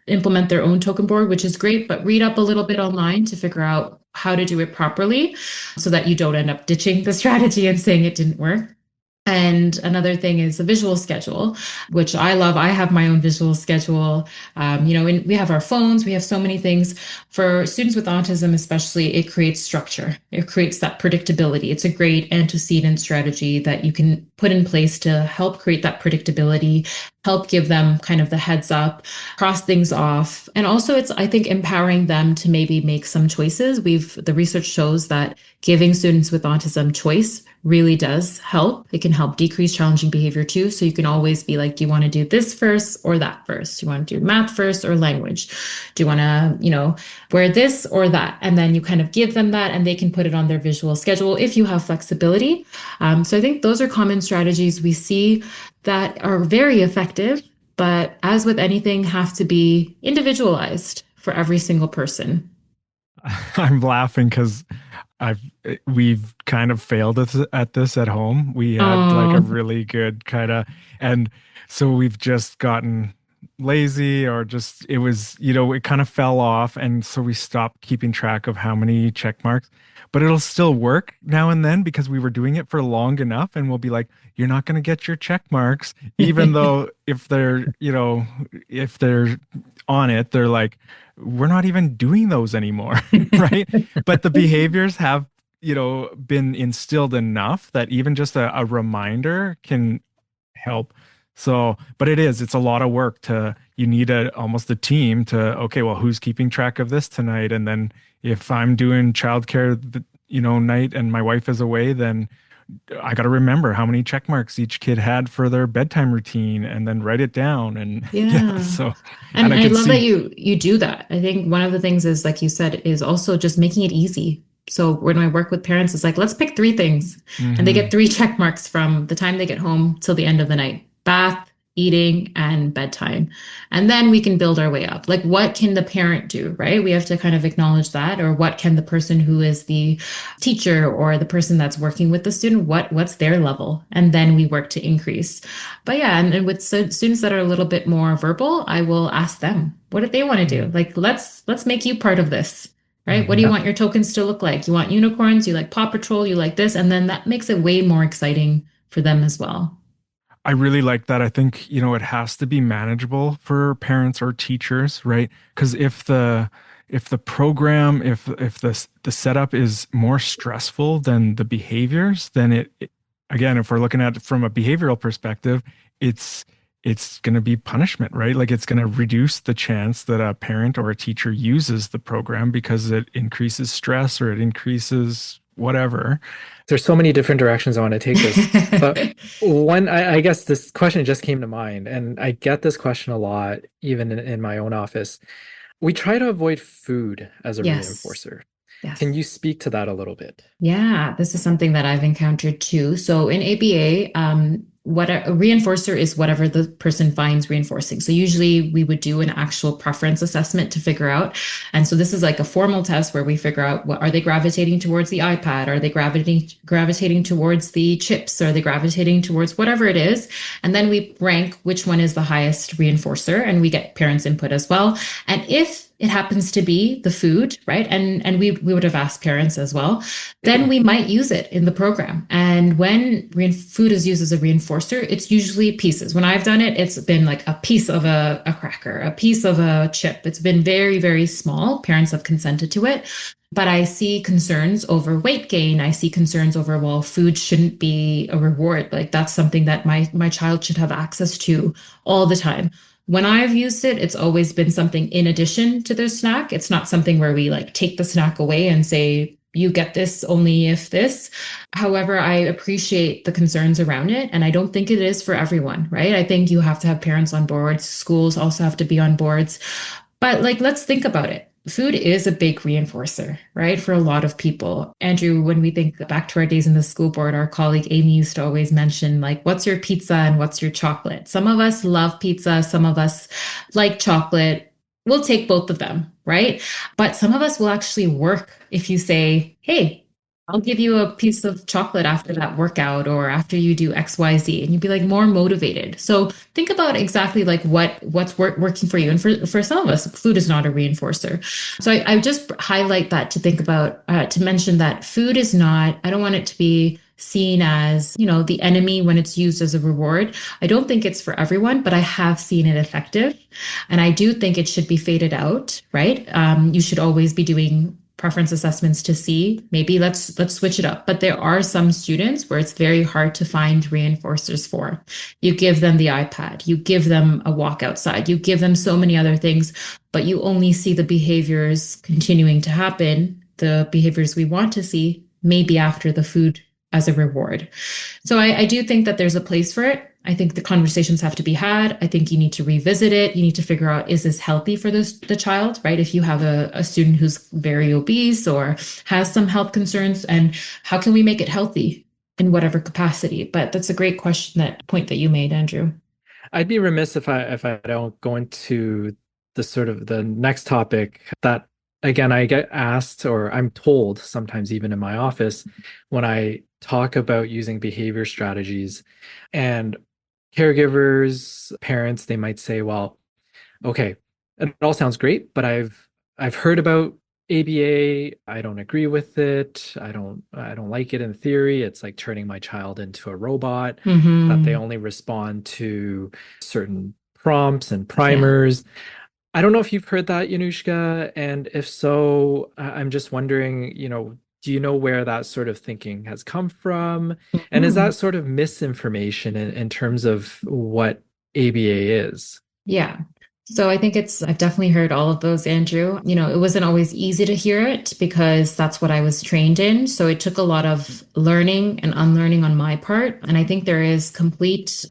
implement their own token board, which is great, but read up a little bit online to figure out how to do it properly so that you don't end up ditching the strategy and saying it didn't work. And another thing is a visual schedule, which I love. I have my own visual schedule. And we have our phones, we have so many things. For students with autism, especially, it creates structure. It creates that predictability. It's a great antecedent strategy that you can put in place to help create that predictability, help give them kind of the heads up, cross things off. And also it's, I think, empowering them to maybe make some choices. The research shows that giving students with autism choice really does help. It can help decrease challenging behavior too. So you can always be like, do you want to do this first or that first? Do you want to do math first or language? Do you want to, wear this or that. And then you kind of give them that and they can put it on their visual schedule if you have flexibility. So I think those are common strategies we see that are very effective, but as with anything, have to be individualized for every single person. I'm laughing because I've we've kind of failed at this at home. We had like a Oh, really good kind of, and so we've just gotten lazy or just it was, it kind of fell off, and so we stopped keeping track of how many check marks. But it'll still work now and then because we were doing it for long enough, and we'll be like, "You're not going to get your check marks," even though if they're on it, they're like, we're not even doing those anymore, right? But the behaviors have, been instilled enough that even just a reminder can help. So, but it's a lot of work you need almost a team to, okay, well, who's keeping track of this tonight? And then if I'm doing childcare, night and my wife is away, then I got to remember how many check marks each kid had for their bedtime routine and then write it down. And yeah, yeah. so, and And I I could love that see. you do that. I think one of the things is, like you said, is also just making it easy. So when I work with parents, it's like, let's pick three things. And they get Mhm. three check marks from the time they get home till the end of the night: bath, eating, and bedtime. And then we can build our way up. Like, what can the parent do, right? We have to kind of acknowledge that. Or what can the person who is the teacher or the person that's working with the student, what's their level? And then we work to increase. But yeah, and with students that are a little bit more verbal, I will ask them, what do they want to do? Mhm. Like, let's make you part of this, right? What do you Mhm. Yeah. want your tokens to look like? You want unicorns? You like Paw Patrol? You like this? And then that makes it way more exciting for them as well. I really like that. I think, it has to be manageable for parents or teachers, right? Because if the program, if the setup is more stressful than the behaviors, then again, if we're looking at it from a behavioral perspective, it's it's going to be punishment, right? Like it's going to reduce the chance that a parent or a teacher uses the program because it increases stress or it increases whatever. There's so many different directions I want to take this. But one, I guess this question just came to mind, and I get this question a lot, even in my own office. We try to avoid food as a Yes. reinforcer. Yes. Can you speak to that a little bit? Yeah, this is something that I've encountered too. So in ABA, what a reinforcer is whatever the person finds reinforcing. So usually we would do an actual preference assessment to figure out. And so this is like a formal test where we figure out, what are they gravitating towards the iPad? Are they gravitating towards the chips? Are they gravitating towards whatever it is? And then we rank which one is the highest reinforcer, and we get parents' input as well. And if it happens to be the food, right? And we would have asked parents as well, then we might use it in the program. And when food is used as a reinforcer, it's usually pieces. When I've done it, it's been like a piece of a cracker, a piece of a chip. It's been very, very small. Parents have consented to it. But I see concerns over weight gain. I see concerns over, well, food shouldn't be a reward. Like that's something that my child should have access to all the time. When I've used it, it's always been something in addition to their snack. It's not something where we like take the snack away and say, you get this only if this. However, I appreciate the concerns around it. And I don't think it is for everyone, right? I think you have to have parents on boards. Schools also have to be on boards. But like, let's think about it. Food is a big reinforcer, right? For a lot of people. Andrew, when we think back to our days in the school board, our colleague Amy used to always mention, like, what's your pizza and what's your chocolate? Some of us love pizza, some of us like chocolate. We'll take both of them, right? But some of us will actually work if you say, hey, I'll give you a piece of chocolate after that workout or after you do XYZ, and you'd be like more motivated. So think about exactly like what's working for you. And for some of us, food is not a reinforcer. So I just highlight that to think about, to mention that food is not, I don't want it to be seen as, the enemy when it's used as a reward. I don't think it's for everyone, but I have seen it effective. And I do think it should be faded out, right? You should always be doing preference assessments to see, maybe let's switch it up. But there are some students where it's very hard to find reinforcers for. You give them the iPad, you give them a walk outside, you give them so many other things, but you only see the behaviors continuing to happen, the behaviors we want to see, maybe after the food as a reward. So I do think that there's a place for it. I think the conversations have to be had. I think you need to revisit it. You need to figure out, is this healthy for the child, right? If you have a student who's very obese or has some health concerns, and how can we make it healthy in whatever capacity? But that's a great question, that point that you made, Andrew. I'd be remiss if I don't go into the sort of the next topic that again I get asked, or I'm told sometimes even in my office when I talk about using behavior strategies, and caregivers, parents, they might say, well, okay, it all sounds great, but I've heard about ABA. I don't agree with it. I don't like it in theory. It's like turning my child into a robot, that they Mm-hmm. only respond to certain prompts and Yeah. primers. I don't know if you've heard that, Yanushka, and if so, I'm just wondering, do you know where that sort of thinking has come from? And is Mhm. that sort of misinformation in terms of what ABA is? Yeah. So I think I've definitely heard all of those, Andrew. It wasn't always easy to hear it because that's what I was trained in. So it took a lot of learning and unlearning on my part. And I think there is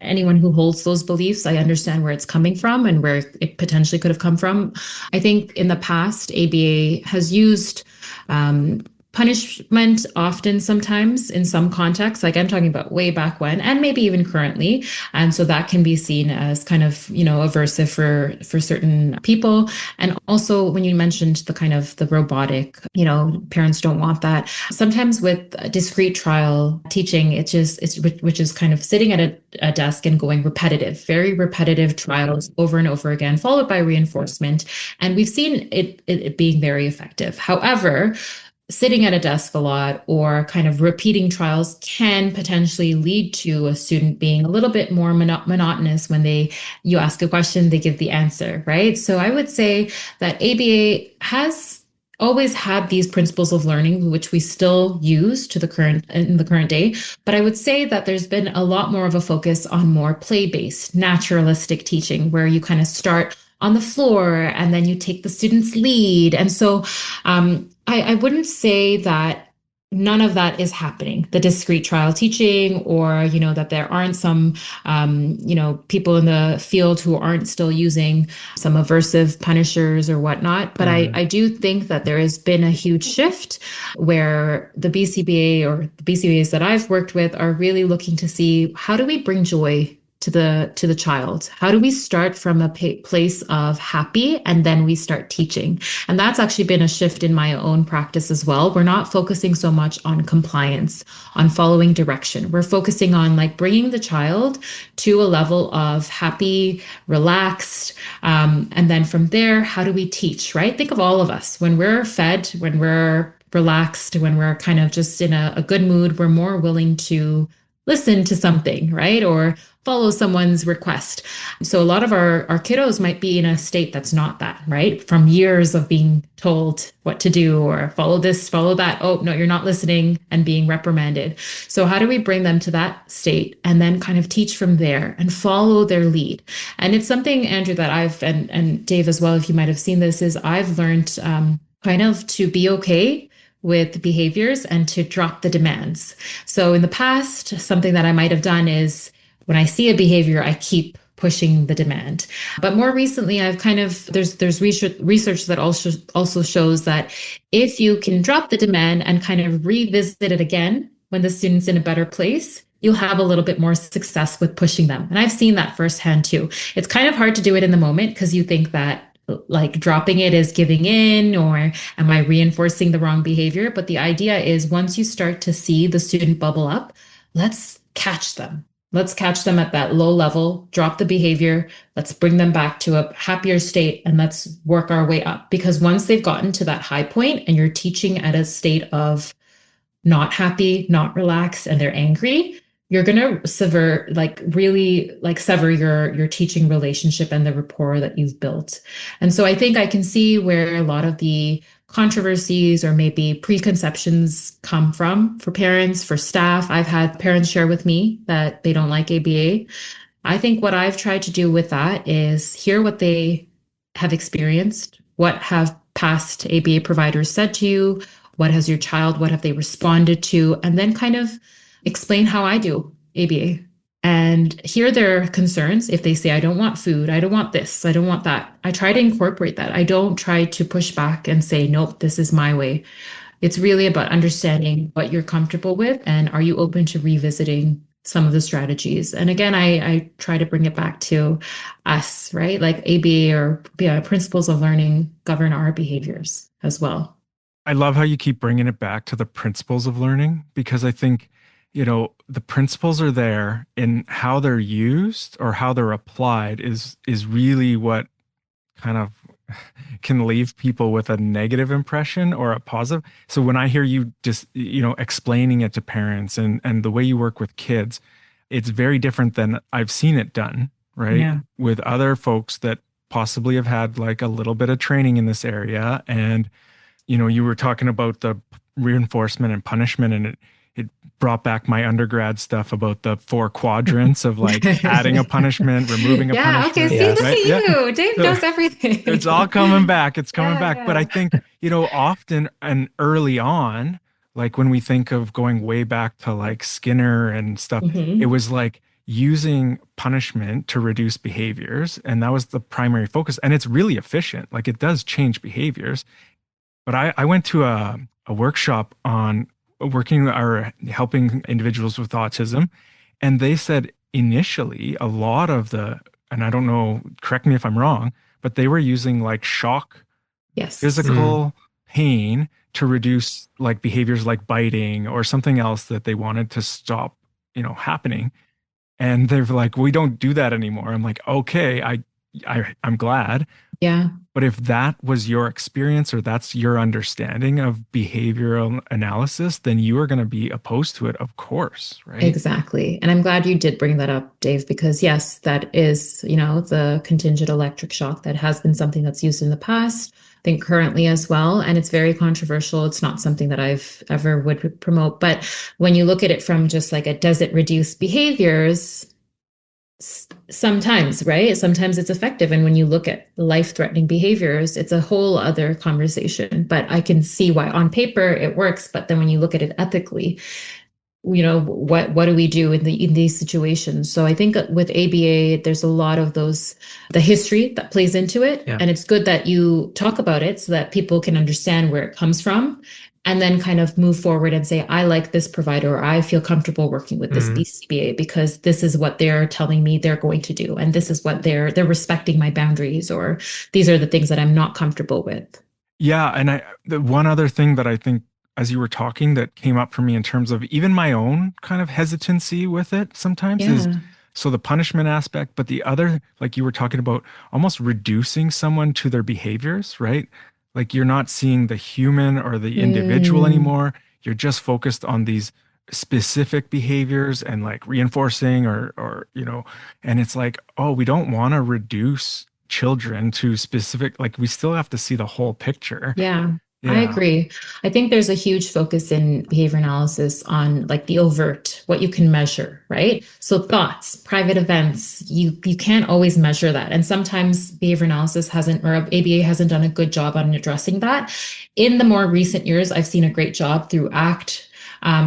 anyone who holds those beliefs, I understand where it's coming from and where it potentially could have come from. I think in the past, ABA has used, punishment often, sometimes in some contexts, like I'm talking about way back when, and maybe even currently. And so that can be seen as kind of, aversive for certain people. And also when you mentioned the kind of the robotic, parents don't want that. Sometimes with discrete trial teaching, which is kind of sitting at a desk and going repetitive, very repetitive trials over and over again, followed by reinforcement. And we've seen it being very effective. However, sitting at a desk a lot or kind of repeating trials can potentially lead to a student being a little bit more monotonous. When you ask a question, they give the answer, right? So I would say that ABA has always had these principles of learning, which we still use in the current day. But I would say that there's been a lot more of a focus on more play-based, naturalistic teaching, where you kind of start on the floor and then you take the student's lead. And so I wouldn't say that none of that is happening, the discrete trial teaching, or, that there aren't some, people in the field who aren't still using some aversive punishers or whatnot. But I do think that there has been a huge shift where the BCBA or the BCBAs that I've worked with are really looking to see, how do we bring joy to the child? How do we start from a place of happy and then we start teaching? And that's actually been a shift in my own practice as well. We're not focusing so much on compliance, on following direction. We're focusing on like bringing the child to a level of happy, relaxed, and then from there, how do we teach, right? Think of all of us when we're fed, when we're relaxed, when we're kind of just in a good mood, we're more willing to listen to something, right? Or follow someone's request. So a lot of our kiddos might be in a state that's not that, right? From years of being told what to do or follow this, follow that. Oh, no, you're not listening, and being reprimanded. So how do we bring them to that state and then kind of teach from there and follow their lead? And it's something, Andrew, that and Dave as well, if you might have seen this, is I've learned kind of to be okay with behaviors and to drop the demands. So in the past, something that I might have done is when I see a behavior, I keep pushing the demand. But more recently, I've kind of there's research that also shows that if you can drop the demand and kind of revisit it again when the student's in a better place, you'll have a little bit more success with pushing them. And I've seen that firsthand too. It's kind of hard to do it in the moment because you think that like dropping it is giving in, or am I reinforcing the wrong behavior? But the idea is once you start to see the student bubble up, let's catch them. Let's catch them at that low level, drop the behavior, let's bring them back to a happier state, and let's work our way up. Because once they've gotten to that high point and you're teaching at a state of not happy, not relaxed, and they're angry, you're gonna sever your teaching relationship and the rapport that you've built. And so I think I can see where a lot of the controversies or maybe preconceptions come from for parents, for staff. I've had parents share with me that they don't like ABA. I think what I've tried to do with that is hear what they have experienced, what have past ABA providers said to you, what have they responded to, and then kind of explain how I do ABA. and hear their concerns. If they say, I don't want food, I don't want this, I don't want that, I try to incorporate that. I don't try to push back and say, nope, this is my way. It's really about understanding what you're comfortable with and are you open to revisiting some of the strategies. And again, I try to bring it back to us, right? Like ABA or principles of learning govern our behaviors as well. I love how you keep bringing it back to the principles of learning because I think, the principles are there in how they're used or how they're applied is really what kind of can leave people with a negative impression or a positive. So when I hear you just, explaining it to parents and the way you work with kids, it's very different than I've seen it done, right? Yeah. With other folks that possibly have had like a little bit of training in this area. And, you were talking about the reinforcement and punishment, and it brought back my undergrad stuff about the 4 quadrants of like adding a punishment, removing a Yeah. Okay. punishment, See, Yes. look right? at Yeah. you. Dave So knows everything. it's all coming back. It's coming Yeah. back. But I Yeah. think, often and early on, like when we think of going way back to like Skinner and stuff, it Hmm. was like using punishment to reduce behaviors. And that was the primary focus. And it's really efficient. Like it does change behaviors. But I went to a workshop on working or helping individuals with autism. And they said initially a lot of and I don't know, correct me if I'm wrong, but they were using like shock, Yes. Mm. physical pain to reduce like behaviors like biting or something else that they wanted to stop, happening. And they're like, we don't do that anymore. I'm like, okay, I'm glad. Yeah. But if that was your experience or that's your understanding of behavioral analysis, then you are going to be opposed to it, of course, right? Exactly. And I'm glad you did bring that up, Dave, because yes, that is, the contingent electric shock that has been something that's used in the past, I think currently as well. And it's very controversial. It's not something that I've ever would promote. But when you look at it from just like a does it reduce behaviors? Sometimes, right? Sometimes it's effective. And when you look at life-threatening behaviors, it's a whole other conversation. But I can see why on paper it works. But then when you look at it ethically, what do we do in these situations? So I think with ABA there's a lot of the history that plays into it, Yeah. and it's good that you talk about it so that people can understand where it comes from and then kind of move forward and say, I like this provider, or I feel comfortable working with this Mm. BCBA because this is what they're telling me they're going to do, and this is what they're respecting my boundaries, or these are the things that I'm not comfortable with. Yeah. And the one other thing that I think as you were talking that came up for me in terms of even my own kind of hesitancy with it sometimes is Yeah. so the punishment aspect, but the other, like you were talking about, almost reducing someone to their behaviors, right? Like you're not seeing the human or the individual Mm, anymore. You're just focused on these specific behaviors and like reinforcing and it's like, oh, we don't want to reduce children to specific, like we still have to see the whole picture. yeah. I Yeah. agree. I think there's a huge focus in behavior analysis on like the overt, what you can measure, right? So thoughts, private events, you can't always measure that. And sometimes behavior analysis hasn't, or ABA hasn't done a good job on addressing that. In the more recent years, I've seen a great job through ACT,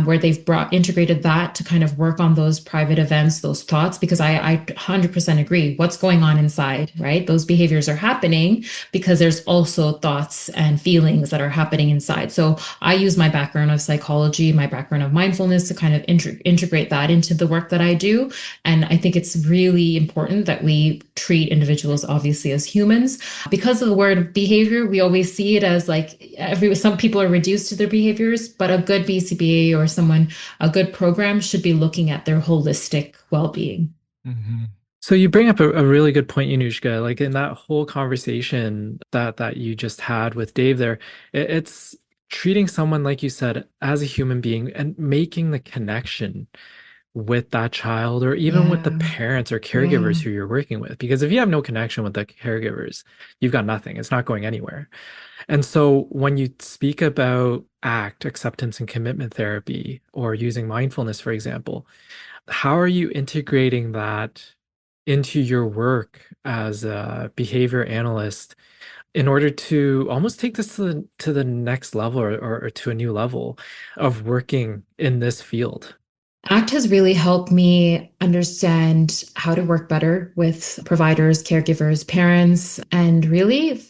where they've integrated that to kind of work on those private events, those thoughts, because I 100% agree. What's going on inside, right? Those behaviors are happening because there's also thoughts and feelings that are happening inside. So I use my background of psychology, my background of mindfulness to kind of integrate that into the work that I do. And I think it's really important that we treat individuals obviously as humans. Because of the word behavior, we always see it as like some people are reduced to their behaviors, but a good BCBA or a good program should be looking at their holistic well-being. Mhm. So you bring up a really good point, Yanushka. Like in that whole conversation that you just had with Dave there, it's treating someone, like you said, as a human being and making the connection with that child or even with the Yeah. parents or Yeah. caregivers who you're working with. Because if you have no connection with the caregivers, you've got nothing. It's not going anywhere. And so when you speak about ACT, acceptance and commitment therapy, or using mindfulness, for example, how are you integrating that into your work as a behavior analyst in order to almost take this to the next level or to a new level of working in this field? ACT has really helped me understand how to work better with providers, caregivers, parents, and really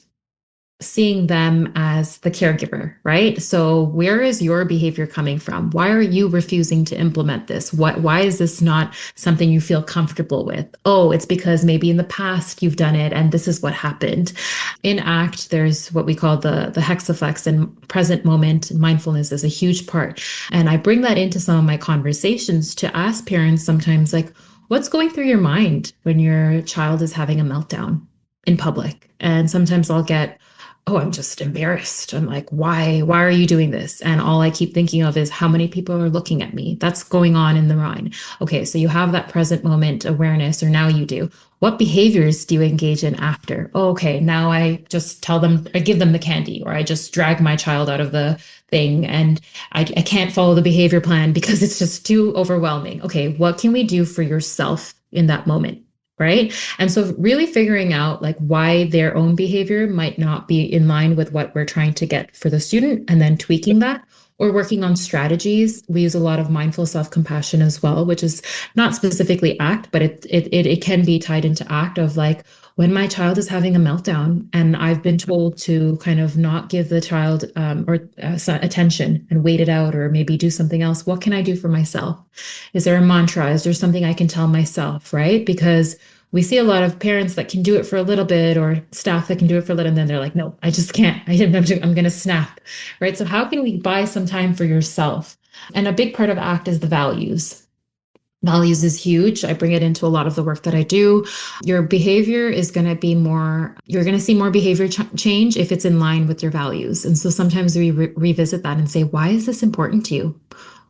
seeing them as the caregiver, right? So where is your behavior coming from? Why are you refusing to implement this? Why is this not something you feel comfortable with? Oh, it's because maybe in the past you've done it and this is what happened. In ACT, there's what we call the hexaflex, and present moment mindfulness is a huge part. And I bring that into some of my conversations to ask parents sometimes like, what's going through your mind when your child is having a meltdown in public? And sometimes I'll get, oh, I'm just embarrassed. I'm like, why are you doing this? And all I keep thinking of is how many people are looking at me. That's going on in the mind. Okay, so you have that present moment awareness, or now you do. What behaviors do you engage in after? Oh, okay, now I just tell them, I give them the candy, or I just drag my child out of the thing, and I can't follow the behavior plan because it's just too overwhelming. Okay, what can we do for yourself in that moment? Right. And so really figuring out like why their own behavior might not be in line with what we're trying to get for the student, and then tweaking that, or working on strategies. We use a lot of mindful self-compassion as well, which is not specifically ACT, but it can be tied into ACT of like, when my child is having a meltdown and I've been told to kind of not give the child attention and wait it out, or maybe do something else, what can I do for myself? Is there a mantra? Is there something I can tell myself, right? Because we see a lot of parents that can do it for a little bit, or staff that can do it for a little, and then they're like, no, I just can't. I'm going to snap, right? So how can we buy some time for yourself? And a big part of ACT is the values. Values is huge. I bring it into a lot of the work that I do. Your behavior is going to be more, you're going to see more behavior change if it's in line with your values. And so sometimes we revisit that and say, why is this important to you?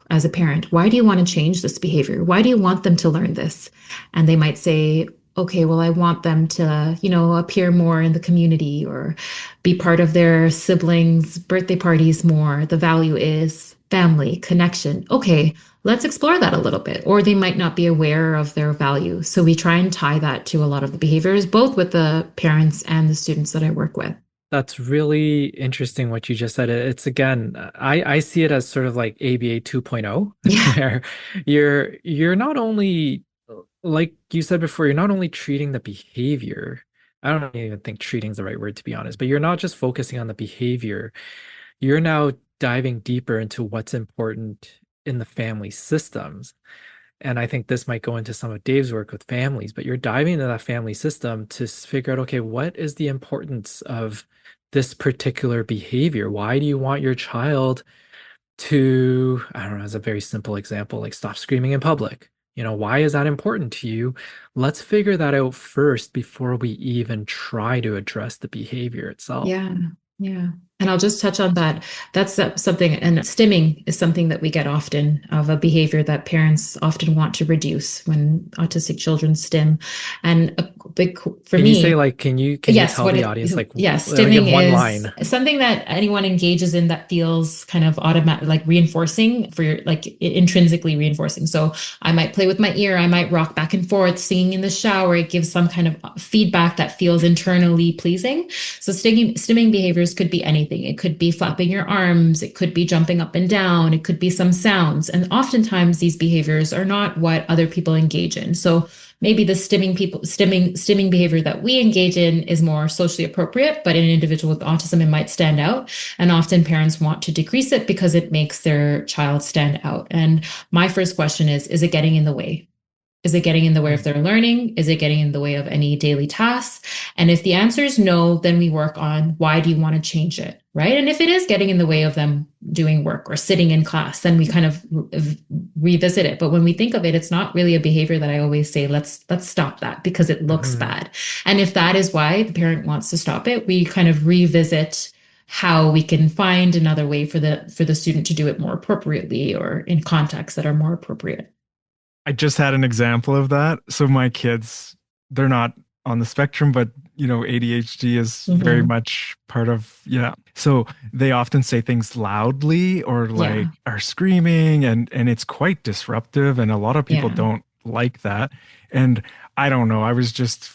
As a parent, why do you want to change this behavior? Why do you want them to learn this? And they might say, okay, well, I want them to, appear more in the community, or be part of their siblings' birthday parties more. The value is family, connection. Okay, let's explore that a little bit. Or they might not be aware of their value. So we try and tie that to a lot of the behaviors, both with the parents and the students that I work with. That's really interesting what you just said. It's again, I see it as sort of like ABA 2.0, Yeah. where you're not only, like you said before, you're not only treating the behavior. I don't even think treating is the right word, to be honest, but you're not just focusing on the behavior. You're now diving deeper into what's important in the family systems. And I think this might go into some of Dave's work with families, but you're diving into that family system to figure out, okay, what is the importance of this particular behavior? Why do you want your child to, I don't know, as a very simple example, like stop screaming in public? Why is that important to you? Let's figure that out first before we even try to address the behavior itself. Yeah. Yeah. And I'll just touch on that. That's something, and stimming is something that we get often, of a behavior that parents often want to reduce when autistic children stim. And a big, for Can you me, say like, can you yes, tell the audience like, like stimming in one is line? something that anyone engages in that feels kind of automatic, like reinforcing for your, like intrinsically reinforcing. So I might play with my ear, I might rock back and forth, singing in the shower. It gives some kind of feedback that feels internally pleasing. So stimming behaviors could be anything. It could be flapping your arms. It could be jumping up and down. It could be some sounds. And oftentimes these behaviors are not what other people engage in. So maybe the stimming behavior that we engage in is more socially appropriate, but in an individual with autism, it might stand out. And often parents want to decrease it because it makes their child stand out. And my first question is it getting in the way? Is it getting in the way of their learning? Is it getting in the way of any daily tasks? And if the answer is no, then we work on why do you want to change it, right? And if it is getting in the way of them doing work or sitting in class, then we kind of revisit it. But when we think of it, it's not really a behavior that I always say, let's stop that because it looks bad. And if that is why the parent wants to stop it, we kind of revisit how we can find another way for the student to do it more appropriately, or in contexts that are more appropriate. I just had an example of that. So my kids, they're not on the spectrum, but ADHD is very much part of, yeah. So they often say things loudly, or like are screaming, and it's quite disruptive. And a lot of people don't like that. And I don't know, I was just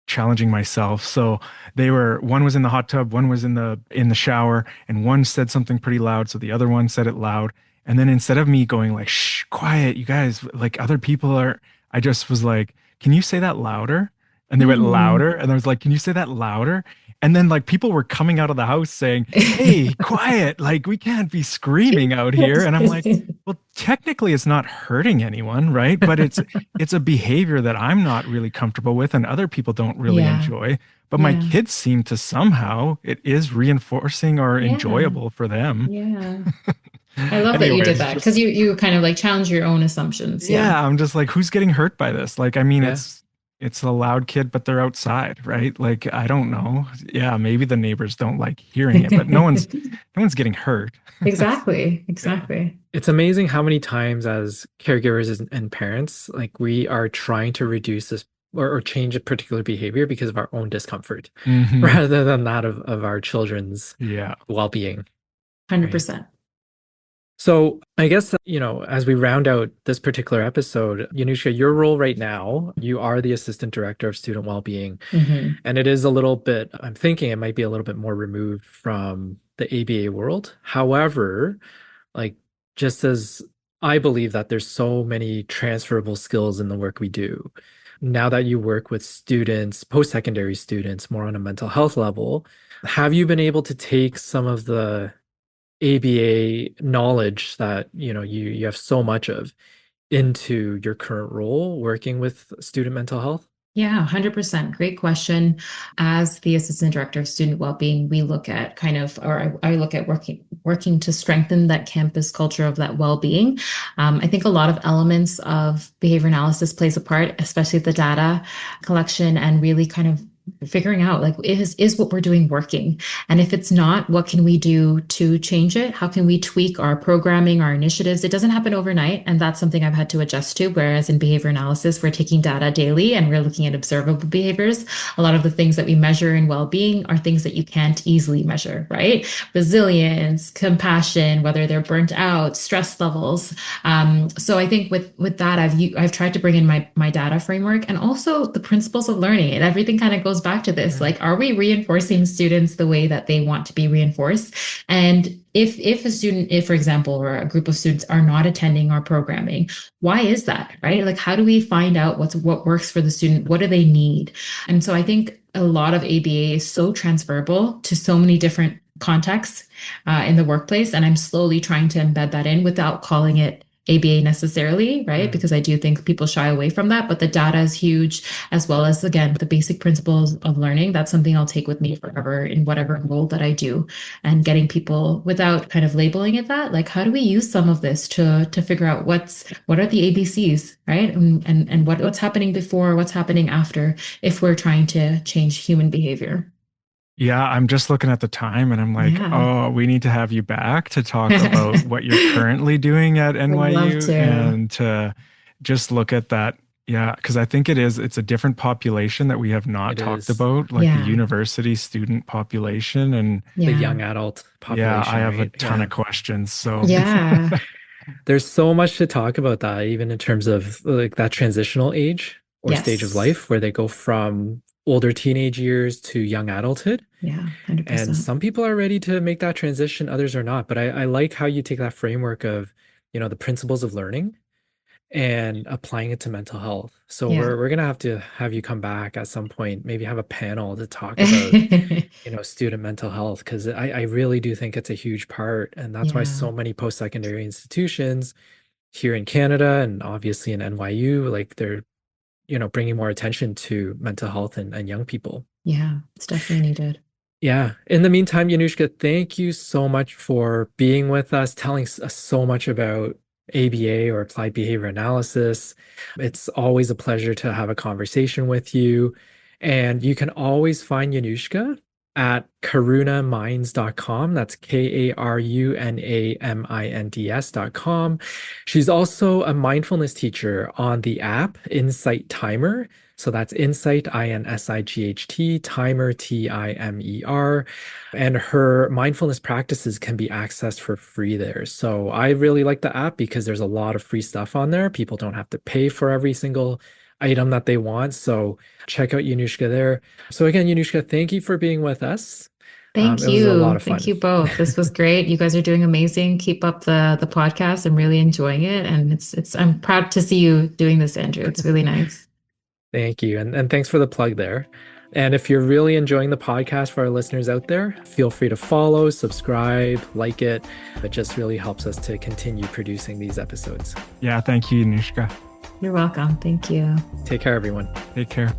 challenging myself. So one was in the hot tub, one was in the shower, and one said something pretty loud. So the other one said it loud. And then instead of me going like, shh, quiet, you guys, like other people are, I just was like, can you say that louder? And they went louder. And I was like, can you say that louder? And then like people were coming out of the house saying, hey, quiet, like we can't be screaming out here. And I'm like, well, technically it's not hurting anyone, right? But it's a behavior that I'm not really comfortable with and other people don't really Yeah. enjoy. But my Yeah. kids seem to somehow it is reinforcing or Yeah. enjoyable for them. Yeah. I love that you did Anyways, that because just you kind of like challenge your own assumptions. Yeah. yeah, I'm just like, who's getting hurt by this? Like, I mean, Yeah. it's a loud kid, but they're outside, right? Like, I don't know. Yeah, maybe the neighbors don't like hearing it, but no one's getting hurt. Exactly. Yeah. Exactly. It's amazing how many times as caregivers and parents, like we are trying to reduce this or change a particular behavior because of our own discomfort Hmm. rather than that of our children's Yeah. well-being, right? 100%. So I guess, as we round out this particular episode, Yanushka, your role right now, you are the Assistant Director of Student Wellbeing. Hmm. And it is a little bit, I'm thinking it might be a little bit more removed from the ABA world. However, like just as I believe that there's so many transferable skills in the work we do. Now that you work with students, post-secondary students, more on a mental health level, have you been able to take some of the ABA knowledge that you have so much of into your current role working with student mental health? Yeah, 100%. Great question. As the Assistant Director of Student Wellbeing, we look at kind of, or I look at working to strengthen that campus culture of that well-being. I think a lot of elements of behavior analysis plays a part, especially the data collection and really kind of figuring out like is what we're doing working, and if it's not, what can we do to change it? How can we tweak our programming, our initiatives? It doesn't happen overnight, and that's something I've had to adjust to. Whereas in behavior analysis, we're taking data daily and we're looking at observable behaviors. A lot of the things that we measure in well-being are things that you can't easily measure, right? Resilience, compassion, whether they're burnt out, stress levels. So I think with that, I've tried to bring in my data framework and also the principles of learning, and everything kind of goes back to this. Yeah. Like, are we reinforcing students the way that they want to be reinforced? And if a student, if for example, or a group of students are not attending our programming, why is that, right? Like, how do we find out what works for the student? What do they need? And so I think a lot of ABA is so transferable to so many different contexts in the workplace, and I'm slowly trying to embed that in without calling it ABA necessarily, right? Because I do think people shy away from that, but the data is huge, as well as, again, the basic principles of learning. That's something I'll take with me forever in whatever role that I do. And getting people, without kind of labeling it that, like, how do we use some of this to figure out what are the ABCs, right? And what's happening before, what's happening after, if we're trying to change human behavior. Yeah, I'm just looking at the time and I'm like, Yeah. oh, we need to have you back to talk about what you're currently doing at Would love NYU to. and to just look at that. Yeah, because I think it's a different population that we have not It talked is about, like the Yeah. university student population. And the Yeah. young adult yeah, I population, have a right? ton Yeah. of questions. So Yeah. There's so much to talk about that, even in terms of like that transitional age or stage of Yes. life where they go from older teenage years to young adulthood. Yeah. And 100%. some people are ready to make that transition, others are not. But I like how you take that framework of, the principles of learning and applying it to mental health. So Yeah. we're gonna have to have you come back at some point, maybe have a panel to talk about, student mental health, because I really do think it's a huge part. And that's why Yeah. so many post-secondary institutions here in Canada and obviously in NYU, like they're, bringing more attention to mental health and young people. Yeah. It's definitely needed. Yeah. In the meantime, Yanushka, thank you so much for being with us, telling us so much about ABA or applied behavior analysis. It's always a pleasure to have a conversation with you. And you can always find Yanushka at karunaminds.com. That's KARUNAMINDS.com. She's also a mindfulness teacher on the app Insight Timer. So that's Insight, INSIGHT, Timer, TIMER. And her mindfulness practices can be accessed for free there. So I really like the app because there's a lot of free stuff on there. People don't have to pay for every single item that they want. So check out Yanushka there. So again, Yanushka, thank you for being with us. Thank It was a lot you. of Thank fun. you both. This was great. You guys are doing amazing. Keep up the podcast. I'm really enjoying it. And I'm proud to see you doing this, Andrew. It's really nice. Thank you. And thanks for the plug there. And if you're really enjoying the podcast for our listeners out there, feel free to follow, subscribe, like it. It just really helps us to continue producing these episodes. Yeah, thank you, Yenushka. You're welcome. Thank you. Take care, everyone. Take care.